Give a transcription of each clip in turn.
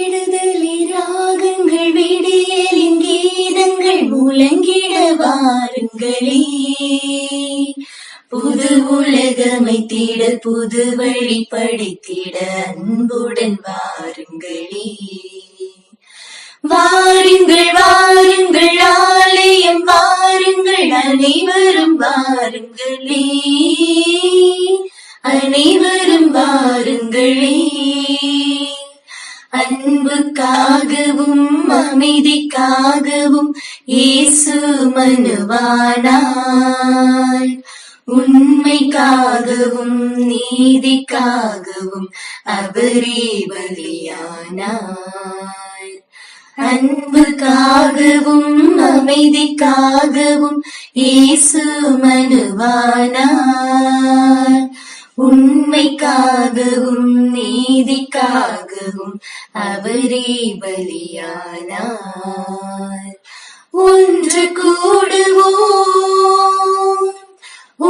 விடுதலை ராகங்கள் விடியலின் கீதங்கள் முழங்கிட வாருங்களே. புது உலகமைத்திட புது வழி படித்திட அன்புடன் வாருங்களே. வாருங்கள் வாருங்கள் ஆலயம் வாருங்கள், அனைவரும் வாருங்களே, அனைவரும் வாருங்களே. அன்புக்காகவும் அமைதிக்காகவும் இயேசு மனுவானார். உண்மைக்காகவும் நீதிக்காகவும் அவரே பலியானார். அன்புக்காகவும் அமைதிக்காகவும் இயேசு மனுவானார். உண்மைக்காகவும் நீதிக்காகவும் அவரே பலியானார். ஒன்று கூடுவோம்,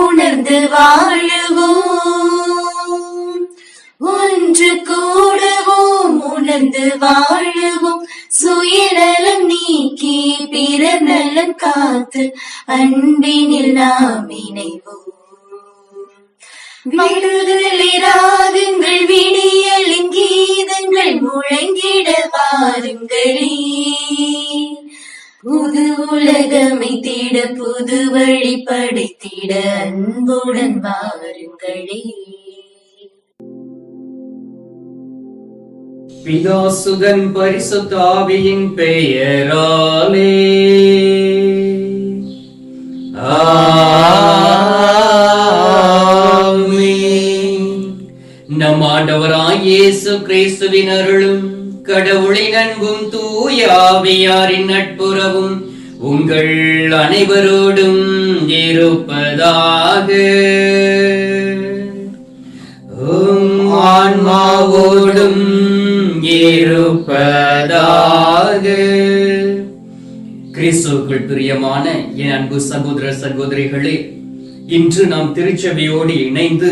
உணர்ந்து வாழுவோம். ஒன்று கூடுவோம், உணர்ந்து வாழுவோம். சுயநலம் நீக்கி பிறர் நலம் காத்து அன்பினில் நாம் இணைவோம். விடுதலை ராகங்கள் விடியலின் கீதங்கள் முழங்கிட வாருங்களே. புது உலகமைத்திட புது வழி படைத்திட அன்புடன் வாருங்களே. பிதா சுதன் பரிசுத்த ஆவியின் பெயராலே ஆமென். நம் ஆண்டவராய் இயேசு கிறிஸ்துவின் அருளும் கடவுளின் அன்பும் தூய ஆவியாரின் நட்புறவும் உங்கள் அனைவரோடும் இருப்பதாக. ஆன்மாவோடும் இருப்பதாக. கிறிஸ்துவுக்குள் பிரியமான என் அன்பு சகோதர சகோதரிகளே, இன்று நாம் திருச்சபையோடு இணைந்து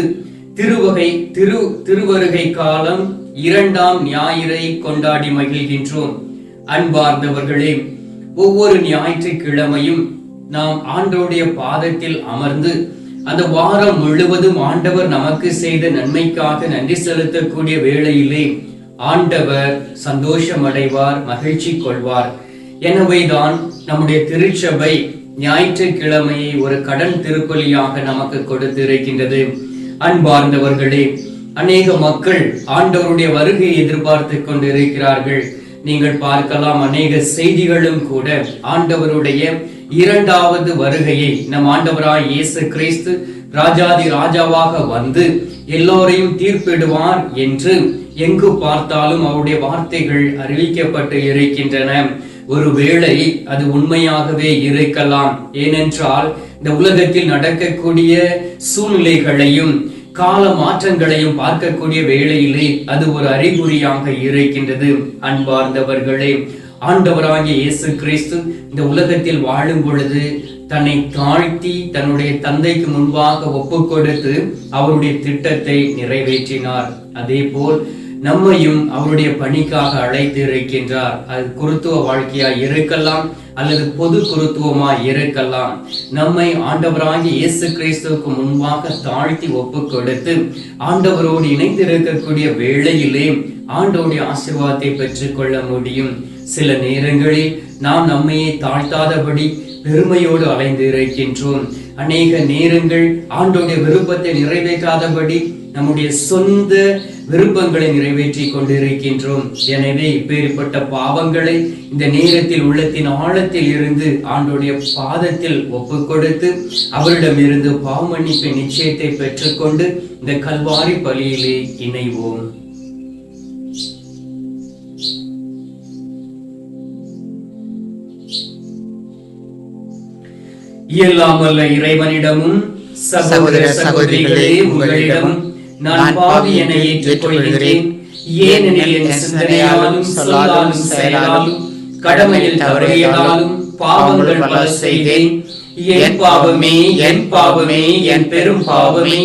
திருவருகை காலம் 2ஆம் ஞாயிறை கொண்டாடி மகிழ்கின்றோம். அன்பார்ந்தவர்களே, ஒவ்வொரு ஞாயிற்றுக்கிழமையும் நாம் ஆண்டவருடைய பாதத்தில் அமர்ந்து அந்த வாரம் முழுவதும் ஆண்டவர் நமக்கு செய்த நன்மைக்காக நன்றி செலுத்தக்கூடிய வேளையிலே ஆண்டவர் சந்தோஷம் அடைவார், மகிழ்ச்சி கொள்வார். எனவேதான் நம்முடைய திருச்சபை ஞாயிற்றுக்கிழமையை ஒரு கடன் திருப்பலியாக நமக்கு கொடுத்து இருக்கின்றது. அன்பார்ந்தவர்களே, அநேக மக்கள் ஆண்டவருடைய வருகையை எதிர்பார்த்து கொண்டிருக்கிறார்கள். நீங்கள் பார்க்கலாம், அநேக செய்திகளும் கூட ஆண்டவருடைய 2வது வருகையை, நம் ஆண்டவராய் இயேசு கிறிஸ்து ராஜாதி ராஜாவாக வந்து எல்லோரையும் தீர்ப்பிடுவார் என்று எங்கு பார்த்தாலும் அவருடைய வார்த்தைகள் அறிவிக்கப்பட்டு இருக்கின்றன. ஒருவேளை அது உண்மையாகவே இருக்கலாம். ஏனென்றால் இந்த உலகத்தில் நடக்கக்கூடிய சூழ்நிலைகளையும் கால மாற்றங்களையும் பார்க்கக்கூடிய வேளையிலே அது ஒரு அறிகுறியாக இருக்கின்றது. அன்பார்ந்தவர்களே, ஆண்டவராகிய இயேசு கிறிஸ்து இந்த உலகத்தில் வாழும் பொழுது தன்னை தாழ்த்தி தன்னுடைய தந்தைக்கு முன்பாக ஒப்பு கொடுத்து அவருடைய திட்டத்தை நிறைவேற்றினார். அதே போல் நம்மையும் அவருடைய பணிக்காக அழைத்து இருக்கின்றார். அது குருத்துவ வாழ்க்கையாய் இருக்கலாம் அல்லது பொது குருத்துவமாய் இருக்கலாம். நம்மை ஆண்டவராகிய இயேசு கிறிஸ்துவுக்கு முன்பாக தாழ்த்தி ஒப்பு கொடுத்து ஆண்டவரோடு இணைந்து இருக்கக்கூடிய வேளையிலே ஆண்டவருடைய ஆசீர்வாதத்தை பெற்றுக் கொள்ள முடியும். சில நேரங்களில் நாம் நம்மையே தாழ்த்தாதபடி பெருமையோடு அலைந்து இருக்கின்றோம். அநேக நேரங்கள் ஆண்டவருடைய விருப்பத்தை நிறைவேற்றாதபடி நம்முடைய சொந்த விருப்பங்களை நிறைவேற்றி கொண்டிருக்கின்றோம். எனவே இப்பேற்பட்ட பாவங்களை இந்த நேரத்தில் உள்ளத்தின் ஆழத்தில் இருந்து ஆண்டவருடைய பாதத்தில் ஒப்பு கொடுத்து அவரிடமிருந்து பாவ மன்னிப்பு நிச்சயத்தை பெற்றுக்கொண்டு இந்த கல்வாரி பலியிலே இணைவோம். இயலாமல்ல இறைவனிடமும் சகோதர சகோதரிகளே உங்களிடமும் நான் பாவி என ஏற்றுக்கொள்கிறேன். ஏனெனில் என் சிந்தனையாலும் சொல்லாலும் செயலாலும் கடமையில் தவறியதாலும் பாவங்கள் பல செய்தேன். என் பாவமே, என் பாவமே, என் பெரும் பாவமே.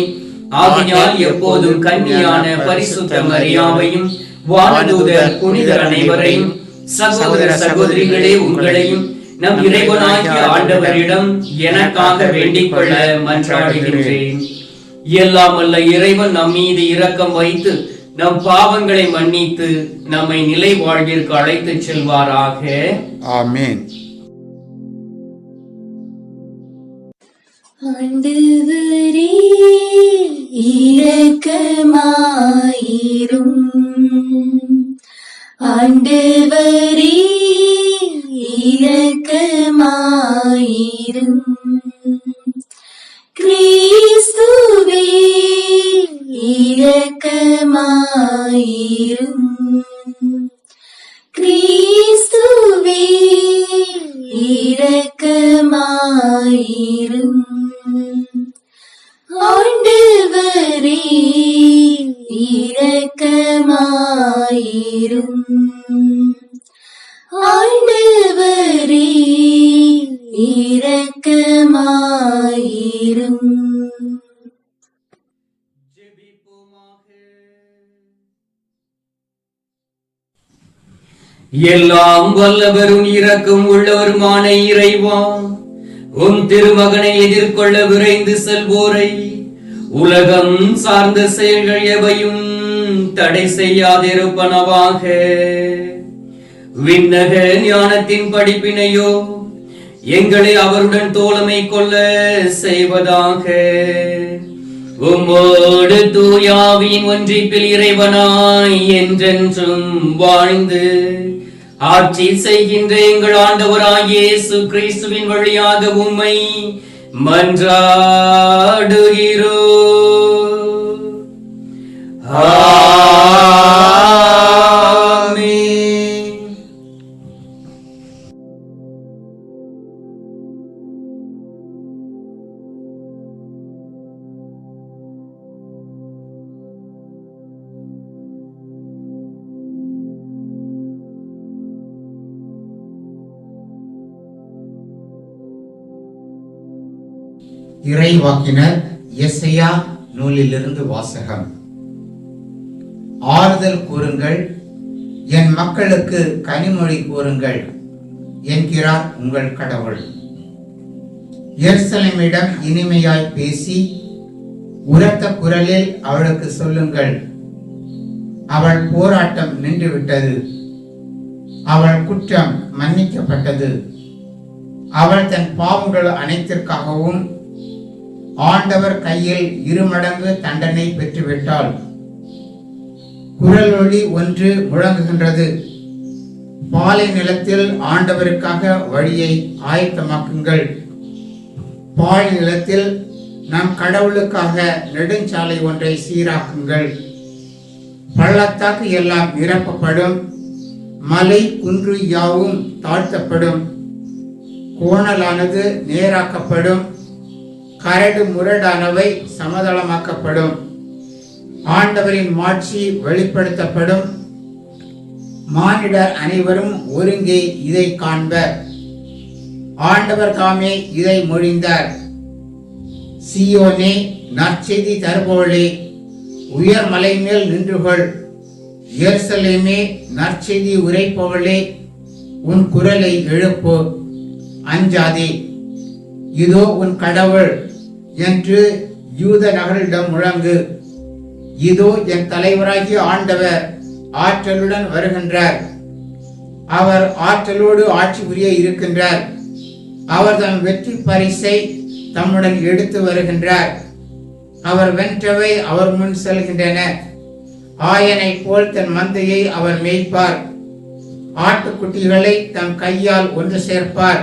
ஆகையால் எப்போதும் கன்னியான பரிசுத்த மரியாவையும் வானதூதர் புனிதர் அனைவரையும் சகோதர சகோதரிகளே உங்களையும் நம் இறைவனாகிய ஆண்டவரிடம் எனக்காக வேண்டிக் கொள்ள மன்றாடுகின்றேன். எல்லாம் வல்ல இறைவன் நம் மீது இரக்கம் வைத்து நம் பாவங்களை மன்னித்து நம்மை நிலை வாழ்விற்கு அழைத்துச் செல்வாராக. ஆமென். ஆண்டவரே இரக்கமாயிரும். ஆண்டவரே இரக்கமாயிரும். கிறிஸ்துவே இரக்கமாயிரும். கிறிஸ்துவே இரக்கமாயிரும். ஆண்டவரே இரக்கமாயிரும். ஆண்டவரே இரக்கமாயிரும். எல்லாம் வல்லவரும் இரக்கம் உள்ளவருமான இறைவா, உம் திருமகனை எதிர்கொள்ள விரைந்து செல்வோரை உலகம் சார்ந்த செயல்கள் எவையும் தடை செய்யாதிருப்பனவாக. விண்ணக ஞானத்தின் படிப்பினையோ எங்களை அவருடன் தோழமை கொள்ள செய்வதாக. உம்மோடு தூயாவின் ஒன்றிப்பில் இறைவனாய் என்றென்றும் வாழ்ந்து ஆட்சி செய்கின்ற எங்கள் ஆண்டவராகிய இயேசு கிறிஸ்துவின் வழியாக உம்மை மன்றாடுகிறோம். ஆமென். இறைவாக்கினர் எசையா நூலிலிருந்து வாசகம். ஆறுதல் கூறுங்கள், என் மக்களுக்கு கனிமொழி கூறுங்கள் என்கிறார் உங்கள் கடவுள். எருசலேமிடம் இனிமையாய் பேசி உரத்த குரலில் அவளுக்கு சொல்லுங்கள், அவள் போராட்டம் நின்றுவிட்டது, அவள் குற்றம் மன்னிக்கப்பட்டது, அவள் தன் பாவங்கள் அனைத்திற்காகவும் ஆண்டவர் கையில் 2 மடங்கு தண்டனை பெற்றுவிட்டாள். குரலொலி ஒன்று முழங்குகின்றது, பாலை நிலத்தில் ஆண்டவருக்காக வழியை ஆயத்தமாக்குங்கள், பாலை நிலத்தில் நம் கடவுளுக்காக நெடுஞ்சாலை ஒன்றை சீராக்குங்கள். பள்ளத்தாக்கு எல்லாம் நிரப்பப்படும், மலை குன்று யாவும் தாழ்த்தப்படும், கோணலானது நேராக்கப்படும், கரடு முரடானவை சமதளமாக்கப்படும். ஆண்டவரின் மாட்சி வெளிப்படுத்தப்படும், மானிடர் அனைவரும் ஒருங்கே இதை காண்பர். ஆண்டவர் தாமே இதை மொழிந்தார். சீயோனே, நற்செய்தி தருபவளே, உயர் மலை மேல் நின்றுகொள். எருசலேமே, நற்செய்தி உரைப்பவளே, உன் குரலை எழுப்பு, அஞ்சாதே, இதோ உன் கடவுள் என்று யூத நகரிடம் முழங்கு. இதோ என் தலைவராகிய ஆண்டவர் ஆற்றலுடன் வருகின்றார், அவர் ஆற்றலோடு ஆட்சி புரிய இருக்கின்றார். அவர் தம் வெற்றி பரிசை தம்முடன் எடுத்து வருகின்றார். அவர் வென்றவை அவர் முன் செல்கின்றன. ஆயனை போல் தன் மந்தையை அவர் மேய்ப்பார். ஆட்டுக்குட்டிகளை தம் கையால் ஒன்று சேர்ப்பார்,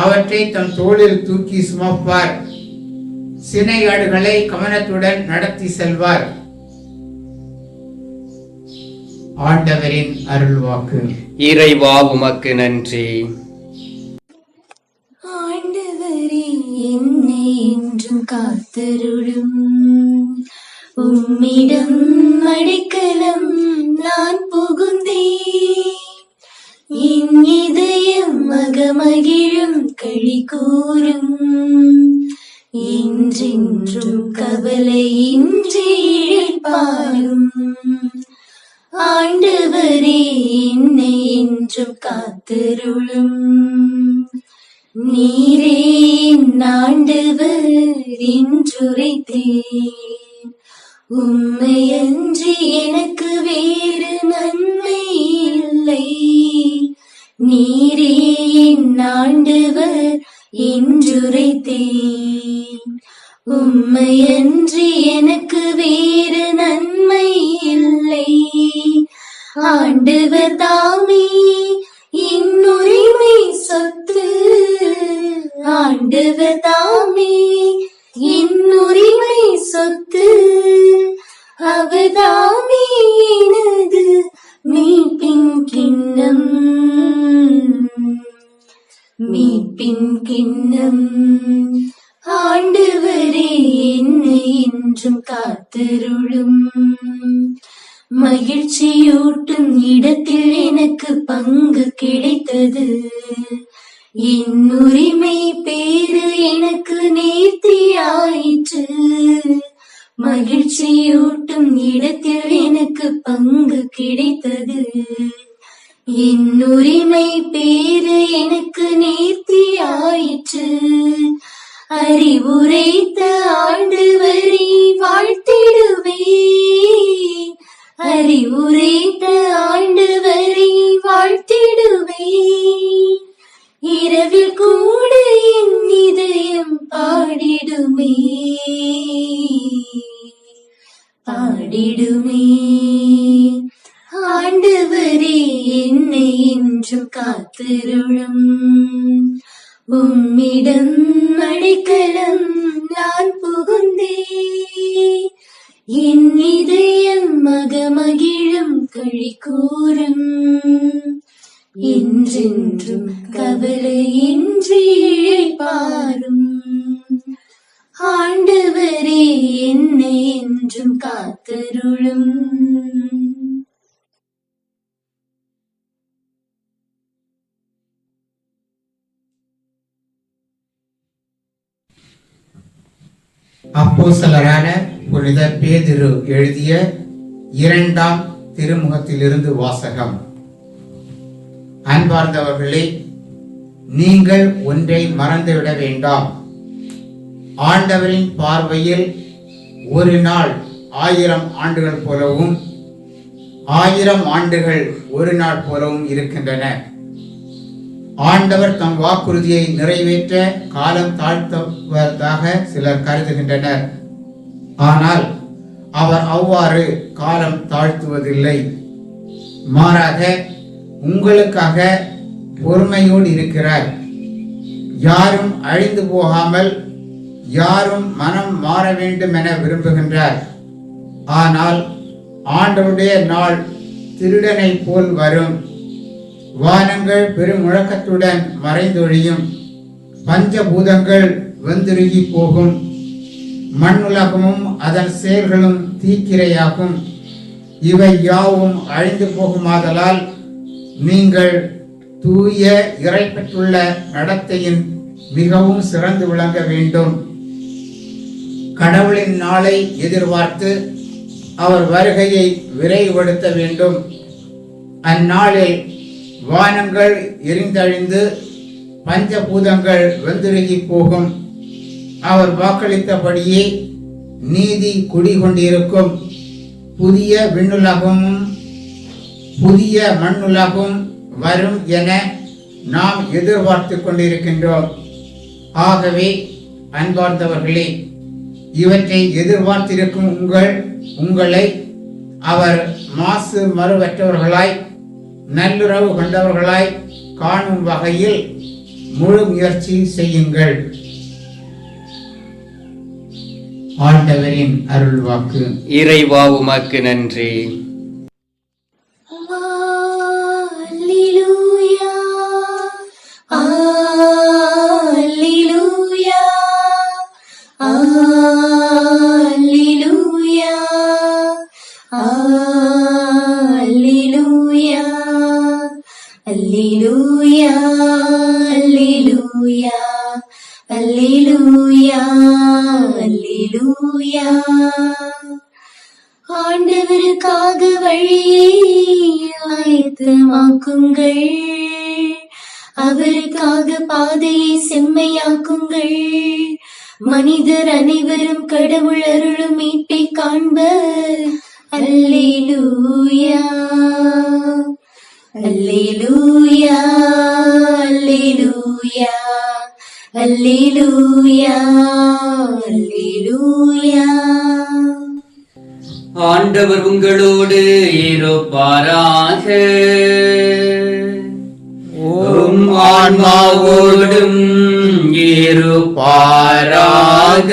அவற்றை தம் தோளில் தூக்கி சுமப்பார். சினையாடுகளை கவனத்துடன் நடத்தி செல்வார். ஆண்டவரின் அருள்வாக்கு. இறைவா உமக்கு நன்றி. ஆண்டவரே, என்னை என்றும் காத்தருளும். உம்மிடம் அடைக்கலம் நான் புகுந்தேன். என் இதயம் மகமகிழும் களி கூறும். என்றென்றும் கவலை ஆண்டவரே என்னை என்றும் காத்தருளும். நீரே என் ஆண்டவர் என்றுரைத்தேன், உம்மையன்றி எனக்கு வேறு நன்மை இல்லை. நீரே என் ஆண்டவர் என்றுரைத்தேன், உம்மையன்றி எனக்கு வேறு நன்மை இல்லை. ஆண்டவர் தாமே என் உரிமை சொத்து, ஆண்டவர் தாமே என் உரிமை சொத்து, அவர்தாமே எனது மீட்பின் கிண்ணம், மீட்பின் கிண்ணம். ஆண்டவரே என்னை என்றும் காத்தருளும். மகிழ்ச்சியூட்டும் இடத்தில் எனக்கு பங்கு கிடைத்தது, என் உரிமை பேறு எனக்கு நேர்த்தியாயிற்று. மகிழ்ச்சியூட்டும் இடத்தில் எனக்கு பங்கு கிடைத்தது, என் உரிமை பேறு எனக்கு நேர்த்தியாயிற்று. அறிவுரைத்த ஆண்டவரை வாழ்த்திடுவே, அறிவுரைத்த ஆண்டவரை வாழ்த்திடுவே. இரவில் கூட என் இதயம் பாடிடுமே, பாடிடுமே. ஆண்டவரே என்னை என்றும் காத்தருளும். உம்மிடம் அடைக்கலம் நான் புகுந்தே, என் இதயம் மகமகிழும் களி கூறும். என்றென்றும் கவலையின்றி இளைப்பாறும். ஆண்டவரே என்னை என்றும் காத்தருளும். அப்போஸ்தலரான புனித பேதுரு எழுதிய 2ஆம் திருமுகத்திலிருந்து வாசகம். அன்பார்ந்தவர்களே, நீங்கள் ஒன்றை மறந்துவிட வேண்டாம். ஆண்டவரின் பார்வையில் ஒரு நாள் 1000 ஆண்டுகள் போலவும் 1000 ஆண்டுகள் ஒரு நாள் போலவும் இருக்கின்றன. ஆண்டவர் தம் வாக்குறுதியை நிறைவேற்ற காலம் தாழ்த்துவதாக சிலர் கருதுகின்றனர். ஆனால் அவர் அவ்வாறு காலம் தாழ்த்துவதில்லை. மாறாக உங்களுக்காக பொறுமையோடு இருக்கிறார். யாரும் அழிந்து போகாமல் யாரும் மனம் மாற வேண்டும் என விரும்புகின்றார். ஆனால் ஆண்டவருடைய நாள் திருடனை போல் வரும். வானங்கள் பெரும் முழக்கத்துடன் மறைந்தொழியும், பஞ்சபூதங்கள் வெந்துருகி போகும், மண்ணுலகமும் அதன் செயல்களும் தீக்கிரையாகும். இவை யாவும் அழிந்து போகுமாதலால் நீங்கள் தூய இறை பெற்றுள்ள நடத்தையின் மிகவும் சிறந்து விளங்க வேண்டும். கடவுளின் நாளை எதிர்பார்த்து அவர் வருகையை விரைவுபடுத்த வேண்டும். அந்நாளில் வானங்கள் எரிந்தழிந்து பஞ்சபூதங்கள் வெந்துருகி போகும். அவர் வாக்களித்தபடியே நீதி குடிகொண்டிருக்கும். புதிய விண்ணுலகமும் புதிய மண்ணுலகும் வரும் என நாம் எதிர்பார்த்து கொண்டிருக்கின்றோம். ஆகவே அன்பார்ந்தவர்களே, இவற்றை எதிர்பார்த்திருக்கும் உங்களை அவர் மாசு மறுவற்றவர்களாய் நல்லுறவு கொண்டவர்களாய் காணும் வகையில் முழு முயற்சி செய்யுங்கள். ஆண்டவரின் அருள்வாக்கு. இறைவா உமக்கு நன்றி. அல்லேலூயா, அல்லேலூயா, அல்லேலூயா, அல்லேலூயா, அல்லேலூயா, அல்லேலூயா, அல்லேலூயா, அல்லேலூயா. ஆண்டவருக்காக வழியை சுத்தமாக்குங்கள். அவருக்காக பாதையை செம்மையாக்குங்கள். மனிதர் அனைவரும் கடவுள் அருளும் மீட்பை காண்பர். அல்லேலூயா, அல்லேலூயா, அல்லேலூயா, அல்லேலூயா, அல்லேலூயா. ஆண்டவர் உங்களோடு இருப்பாராக. உம் ஆன்மாவோடும் இருப்பாராக.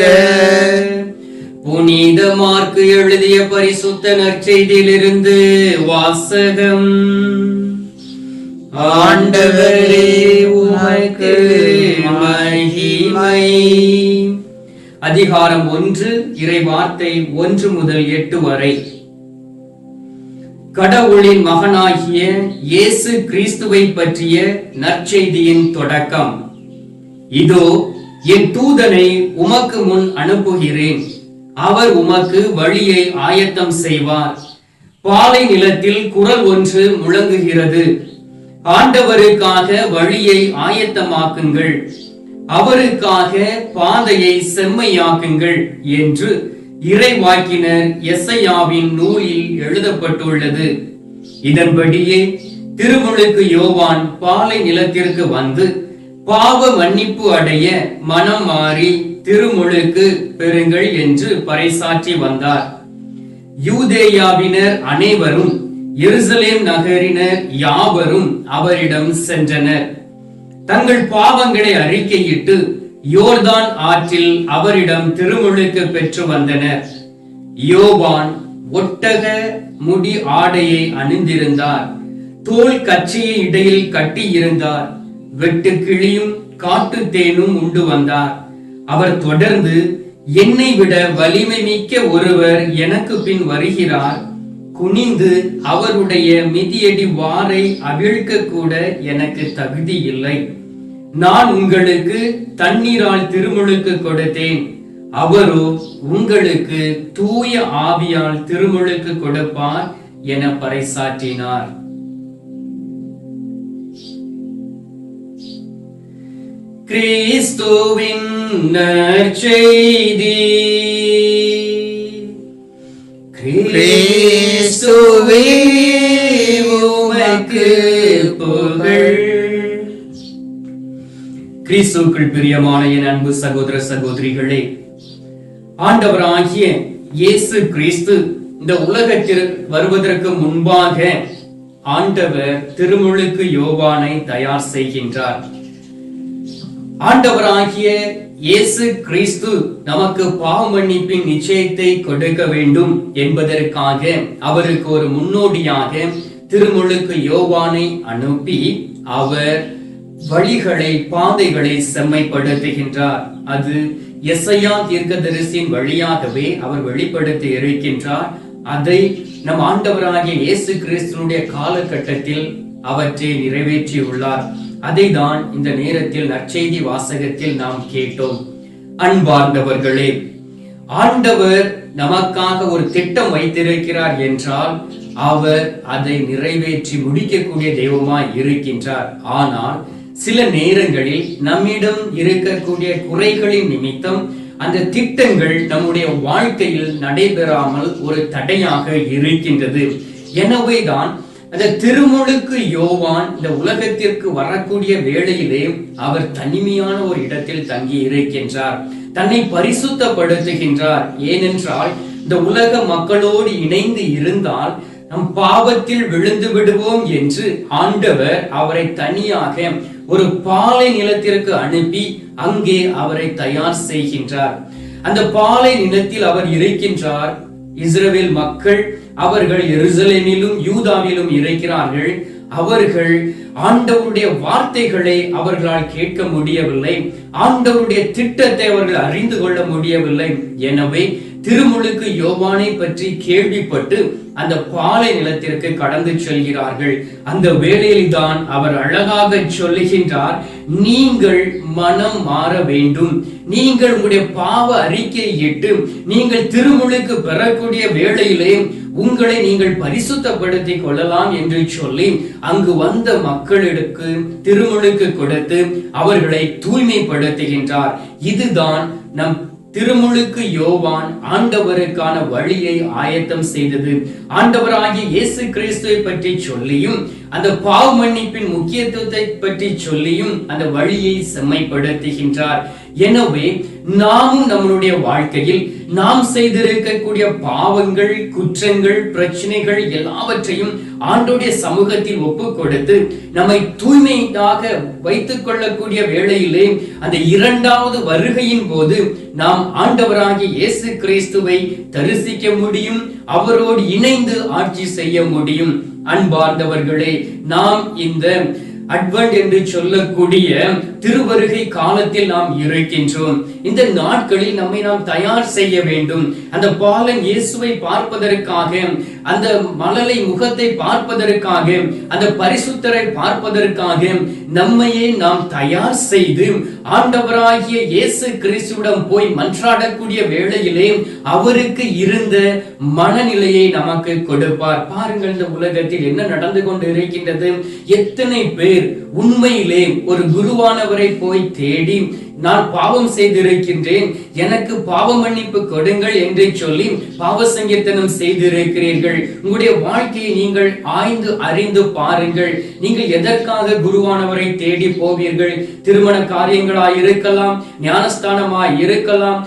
புனித மார்க்கு எழுதிய பரிசுத்த நற்செய்தியிலிருந்து வாசகம். ஆண்டவரே உமக்கு மகிமை. அதிகாரம் 1, இறை வார்த்தை 1 முதல் 8 வரை. கடவுளின் மகனாகிய இயேசு கிறிஸ்துவை பற்றிய நற்செய்தியின் தொடக்கம். இதோ என் தூதனை உமக்கு முன் அனுப்புகிறேன். அவர் உமக்கு வழியை ஆயத்தம் செய்வார். பாலை நிலத்தில் குரல் ஒன்று முழங்குகிறது, ஆண்டவருக்காக வழியை ஆயத்தமாக்குங்கள், அவருக்காக பாதையை செம்மையாக்குங்கள் என்று இறைவாக்கினர் எசையாவின் நூலில் எழுதப்பட்டுள்ளது. இதன்படியே திருமுழுக்கு யோவான் பாலை நிலத்திற்கு வந்து பாவ மன்னிப்பு அடைய மனம் மாறி திருமுழுக்கு பெறுங்கள் என்று பறைசாற்றி வந்தார். யூதேயாவினர் அனைவரும் எருசலேம் நகரினர் யாவரும் அவரிடம் சென்றனர். தங்கள் பாவங்களை அறிக்கையிட்டு யோர்தான் ஆற்றில் அவரிடம் திருமுழுக்கு பெற்று வந்தனர். யோவான் ஒட்டக முடி ஆடையை அணிந்திருந்தார். தோல் கச்சையை இடையில் கட்டியிருந்தார். வெட்டு கிளியும் காட்டு தேனும் உண்டு வந்தார். அவர் தொடர்ந்து, என்னை விட வலிமை மிக்க ஒருவர் எனக்கு பின் வருகிறார். குனிந்து அவருடைய மிதியடி வாரை அவிழ்க்க கூட எனக்கு தகுதி இல்லை. நான் உங்களுக்கு தண்ணீரால் திருமுழுக்கு கொடுத்தேன். அவரோ உங்களுக்கு தூய ஆவியால் திருமுழுக்கு கொடுப்பார் என பறைசாற்றினார். கிறிஸ்துவின் நற்செய்தி. கிறிஸ்துவே உமக்கு புகழ். கிறிஸ்துவுக்குள் பிரியமான என் அன்பு சகோதர சகோதரிகளே, ஆண்டவராகிய இயேசு கிறிஸ்து இந்த உலகத்திற்கு வருவதற்கு முன்பாக ஆண்டவர் திருமுழுக்கு யோவானை தயார் செய்கின்றார். ஆண்டவராகிய இயேசு கிறிஸ்து நமக்கு பாவ மன்னிப்பின் நிச்சயத்தை கொடுக்க வேண்டும் என்பதற்காக அவருக்கு ஒரு முன்னோடியாக திருமுழுக்கு யோவானை அனுப்பி அவர் வழிகளை பாதைகளை செம்மைப்படுத்துகின்றார். அது எசையா தீர்க்கதரிசியின் வழியாகவே அவர் வெளிப்படுத்தி இருக்கின்றார். அதை நம் ஆண்டவராகிய இயேசு கிறிஸ்துனுடைய காலகட்டத்தில் அவற்றை நிறைவேற்றியுள்ளார். அதை தான் இந்த நேரத்தில் நற்செய்தி வாசகத்தில் நாம் கேட்டோம். அன்பார்ந்தவர்களே, ஆண்டவர் நமக்காக ஒரு திட்டம் வைத்திருக்கிறார் என்றால் அவர் அதை நிறைவேற்றி முடிக்கக்கூடிய தெய்வமாய் இருக்கின்றார். ஆனால் சில நேரங்களில் நம்மிடம் இருக்கக்கூடிய குறைகளின் நிமித்தம் அந்த திட்டங்கள் நம்முடைய வாழ்க்கையில் நடைபெறாமல் ஒரு தடையாக இருக்கின்றது. எனவேதான் அந்த திருமுழுக்கு யோவான் இந்த உலகத்திற்கு வரக்கூடிய வேளையிலே அவர் தனிமையான ஒரு இடத்தில் தங்கி இருக்கின்றார். தன்னை பரிசுத்தப்படுத்துகின்றார். ஏனென்றால் இந்த உலக மக்களோடு இணைந்து இருந்தால் நம் பாவத்தில் விழுந்து விடுவோம் என்று ஆண்டவர் அவரை தனியாக ஒரு பாலை நிலத்திற்கு அனுப்பி அங்கே அவரை தயார் செய்கின்றார். அந்த பாலை நிலத்தில் அவர் இருக்கின்றார். இஸ்ரவேல் மக்கள் அவர்கள் எருசலேமிலும் யூதாவிலும் இருக்கிறார்கள். அவர்கள் ஆண்டவருடைய வார்த்தைகளை அவர்களால் கேட்க முடியவில்லை. ஆண்டவருடைய திட்டத்தை அவர்கள் அறிந்து கொள்ள முடியவில்லை. எனவே திருமுழுக்கு யோவானை பற்றி கேள்விப்பட்டு அந்த பாலை நிலத்திற்கு கடந்து செல்கிறார்கள். அந்த வேளையில் தான் அவர் அழகாக சொல்லுகின்றார், நீங்கள் மனம் மாற வேண்டும். நீங்கள் உங்களுடைய பாவ அறிக்கையிட்டு நீங்கள் திருமுழுக்கு பெறக்கூடிய வேளையிலே உங்களை நீங்கள் பரிசுத்தப்படுத்திக் கொள்ளலாம் என்று சொல்லி அங்கு வந்த மக்களுக்கு திருமுழுக்கு கொடுத்து அவர்களை தூய்மைப்படுத்துகின்றார். இதுதான் நம் திருமுழுக்கு யோவான் ஆண்டவருக்கான வழியை ஆயத்தம் செய்தது. ஆண்டவராகிய இயேசு கிறிஸ்துவை பற்றி சொல்லியும் அந்த பாவ மன்னிப்பின் முக்கியத்துவத்தை பற்றி சொல்லியும் அந்த வழியை செம்மைப்படுத்துகின்றார். எனவே நாமும் நம்மளுடைய வாழ்க்கையில் நாம் செய்திருக்கக்கூடிய பாவங்கள், குற்றங்கள், பிரச்சனைகள் எல்லாவற்றையும் ஆண்டோடைய சமூகத்தில் ஒப்பு கொடுத்து நம்மை தூய்மையாக வைத்துக் கொள்ளக்கூடிய வேளையிலே அந்த இரண்டாவது வருகையின் போது நாம் ஆண்டவராகிய இயேசு கிறிஸ்துவை தரிசிக்க முடியும், அவரோடு இணைந்து ஆட்சி செய்ய முடியும். அன்பார்ந்தவர்களே, நாம் இந்த அட்வென்ட் என்று சொல்லக்கூடிய திருவருகை காலத்தில் நாம் இருக்கின்றோம். இந்த நாட்களில் நம்மை நாம் தயார் செய்ய வேண்டும். அந்த பாலன் இயேசுவை பார்ப்பதற்காக, அந்த மழலை முகத்தை பார்ப்பதற்காக, அந்த பரிசுத்தரை பார்ப்பதற்காக நம்மையே நாம் தயார் செய்து ஆண்டவராகிய இயேசு கிறிஸ்துவிடம் போய் மன்றாடக்கூடிய வேளையிலே அவருக்கு இருந்த மனநிலையை நமக்கு கொடுப்பார். பாருங்கள், இந்த உலகத்தில் என்ன நடந்து கொண்டு இருக்கின்றது. எத்தனை பேர் உண்மையிலே ஒரு குருவானவரை போய் தேடி நான் பாவம் செய்திருக்கின்றேன், எனக்கு பாவ மன்னிப்பு கொடுங்கள் என்று சொல்லி பாவ சங்கீர்த்தனம் செய்திருக்கிறீர்கள். உங்களுடைய வாழ்க்கையை நீங்கள் ஆய்ந்து அறிந்து பாருங்கள். நீங்கள் எதற்காக குருவானவரை தேடி போவீர்கள்? திருமண காரியங்களாய் இருக்கலாம், ஞானஸ்தானமாய் இருக்கலாம்,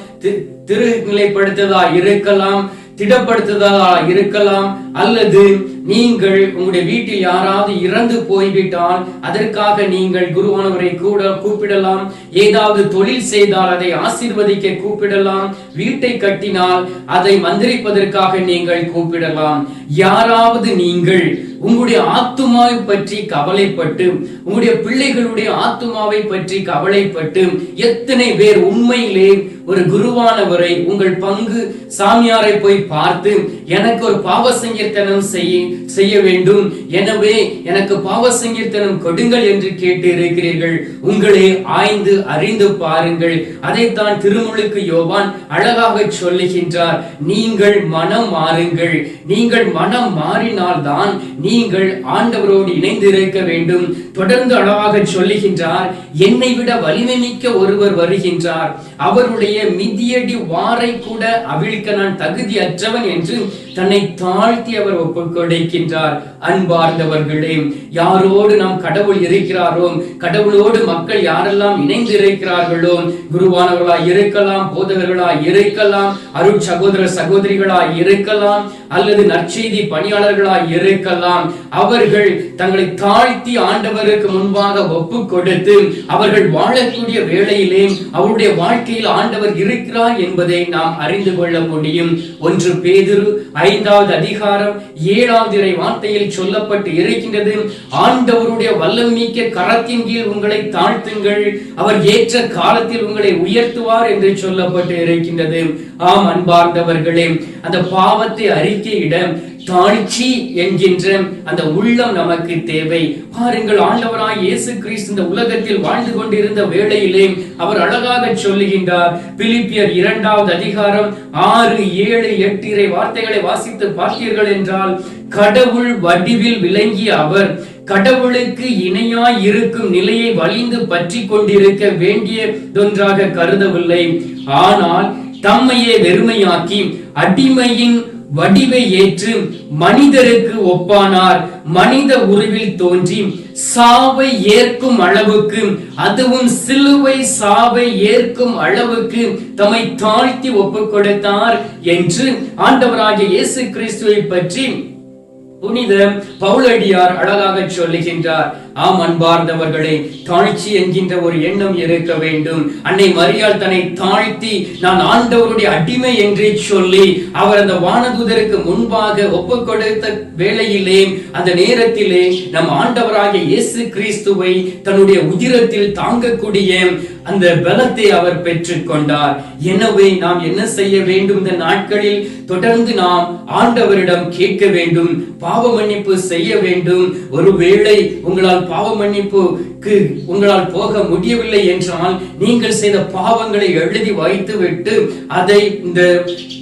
திருநிலைப்படுத்ததா இருக்கலாம், திடப்படுத்துதலா இருக்கலாம், அல்லது நீங்கள் உங்களுடைய வீட்டில் யாராவது இறந்து போய்விட்டால் அதற்காக நீங்கள் குருவானவரை கூட கூப்பிடலாம். ஏதாவது தொழில் செய்தால் அதை ஆசீர்வதிக்க கூப்பிடலாம். வீட்டை கட்டினால் அதை மந்திரிப்பதற்காக நீங்கள் கூப்பிடலாம். யாராவது நீங்கள் உங்களுடைய ஆத்துமாவை பற்றி கவலைப்பட்டு, உங்களுடைய பிள்ளைகளுடைய ஆத்துமாவை பற்றி கவலைப்பட்டு, எத்தனை பேர் உண்மையிலே ஒரு குருவானவரை, உங்கள் பங்கு சாமியாரை போய் பார்த்து எனக்கு ஒரு பாவ சங்கீர்த்தனம் செய்ய வேண்டும், எனவே எனக்கு பாவ சங்கீர்த்தனம் கொடுங்கள் என்று கேட்டு இருக்கிறீர்கள். உங்களே ஆய்ந்து அறிந்து பாருங்கள். அதைத்தான் திருமுழுக்கு யோவான் அழகாக சொல்லுகின்றார். நீங்கள் மனம் மாறுங்கள். நீங்கள் மனம் மாறினால்தான் நீங்கள் ஆண்டவரோடு இணைந்து இருக்க வேண்டும். தொடர்ந்து அழகாக சொல்லுகின்றார், என்னை விட வலிமை மிக்க ஒருவர் வருகின்றார், அவருடைய மிதியடி வாரை கூட அவிழ்க்க நான் தகுதி அற்றவன் என்று தன்னை தாழ்த்தி அவர் ஒப்புக் கொடுக்கின்றார். அன்பார்ந்தவர்களே, யாரோடு நாம் கடவுள் இருக்கிறாரோ, கடவுளோடு மக்கள் யாரெல்லாம் இணைந்து இருக்கிறார்களோ, குருவானவர்களாய் இருக்கலாம், போதகர்களாய் இருக்கலாம், அருட் சகோதர சகோதரிகளாய் இருக்கலாம், அல்லது நற்செய்தி பணியாளர்களாய் இருக்கலாம், அவர்கள் தங்களை தாழ்த்தி ஆண்டவருக்கு முன்பாக ஒப்பு கொடுத்து அவர்கள் வாழக்கூடிய வேளையிலே அவருடைய வாழ்க்கையில் ஆண்டவர் இருக்கிறார் என்பதை நாம் அறிந்து கொள்ள முடியும். 1 பேதுரு 5வது அதிகாரம் 7வது இறை வார்த்தையில் சொல்லப்பட்டு இருக்கின்றது, ஆண்டவருடைய வல்லமிக்க கரத்தின் கீழ் உங்களை தாழ்த்துங்கள், அவர் ஏற்ற காலத்தில் உங்களை உயர்த்துவார் என்று சொல்லப்பட்டு இருக்கின்றது. ஆம் அன்பார்ந்தவர்களே, அந்த பாவத்தை அறிக்கையிட தாழ்ச்சி என்கின்ற அந்த உள்ளம் நமக்கு தேவை. பாருங்கள், ஆண்டவராய் இயேசு கிறிஸ்து இந்த உலகத்தில் வாழ்ந்து கொண்டிருந்த வேளையிலே அவர் அழகாக சொல்லுகின்றார். பிலிப்பியர் 2வது அதிகாரம் 6, 7, 8 இறை வார்த்தைகளை வாசித்து பார்த்தீர்கள் என்றால், கடவுள் வடிவில் விளங்கிய அவர் கடவுளுக்கு இணையாய் இருக்கும் நிலையை வலிந்து பற்றி கொண்டிருக்க வேண்டியதொன்றாக கருதவில்லை. ஆனால் தம்மையே வெறுமையாக்கி அடிமையின் வடிவை ஏற்று மனிதருக்கு ஒப்பானார். மனித உருவில் தோன்றி சாவை ஏற்கும் அளவுக்கு, அதுவும் சிலுவை சாவை ஏற்கும் அளவுக்கு தம்மை தாழ்த்தி ஒப்புக் கொடுத்தார் என்று ஆண்டவராகிய இயேசு கிறிஸ்துவை பற்றி புனித பவுலடியார் அழகாக சொல்லுகின்றார். ஆம் அன்பார்ந்தவர்களே, தாழ்ச்சி என்கின்ற ஒரு எண்ணம் இருக்க வேண்டும். அன்னை மரியாள் தன்னை தாழ்த்தி நான் ஆண்டவருடைய அடிமை என்று சொல்லி அவர் அந்த வானதூதருக்கு முன்பாக ஒப்புக் கொடுத்த வேளையிலே, அந்த நேரத்திலே நம் ஆண்டவராகிய இயேசு கிறிஸ்துவை தன்னுடைய உதிரத்தில் தாங்கக்கூடிய அந்த பலத்தை அவர் பெற்றுக் கொண்டார். எனவே நாம் என்ன செய்ய வேண்டும்? இந்த நாட்களில் தொடர்ந்து நாம் ஆண்டவரிடம் கேட்க வேண்டும், பாவ மன்னிப்பு செய்ய வேண்டும். ஒருவேளை உங்களால் பாவ மன்னிப்புக்கு உங்களால் போக முடியவில்லை என்றால் நீங்கள் செய்த பாவங்களை எழுதி வைத்து விட்டு அதை இந்த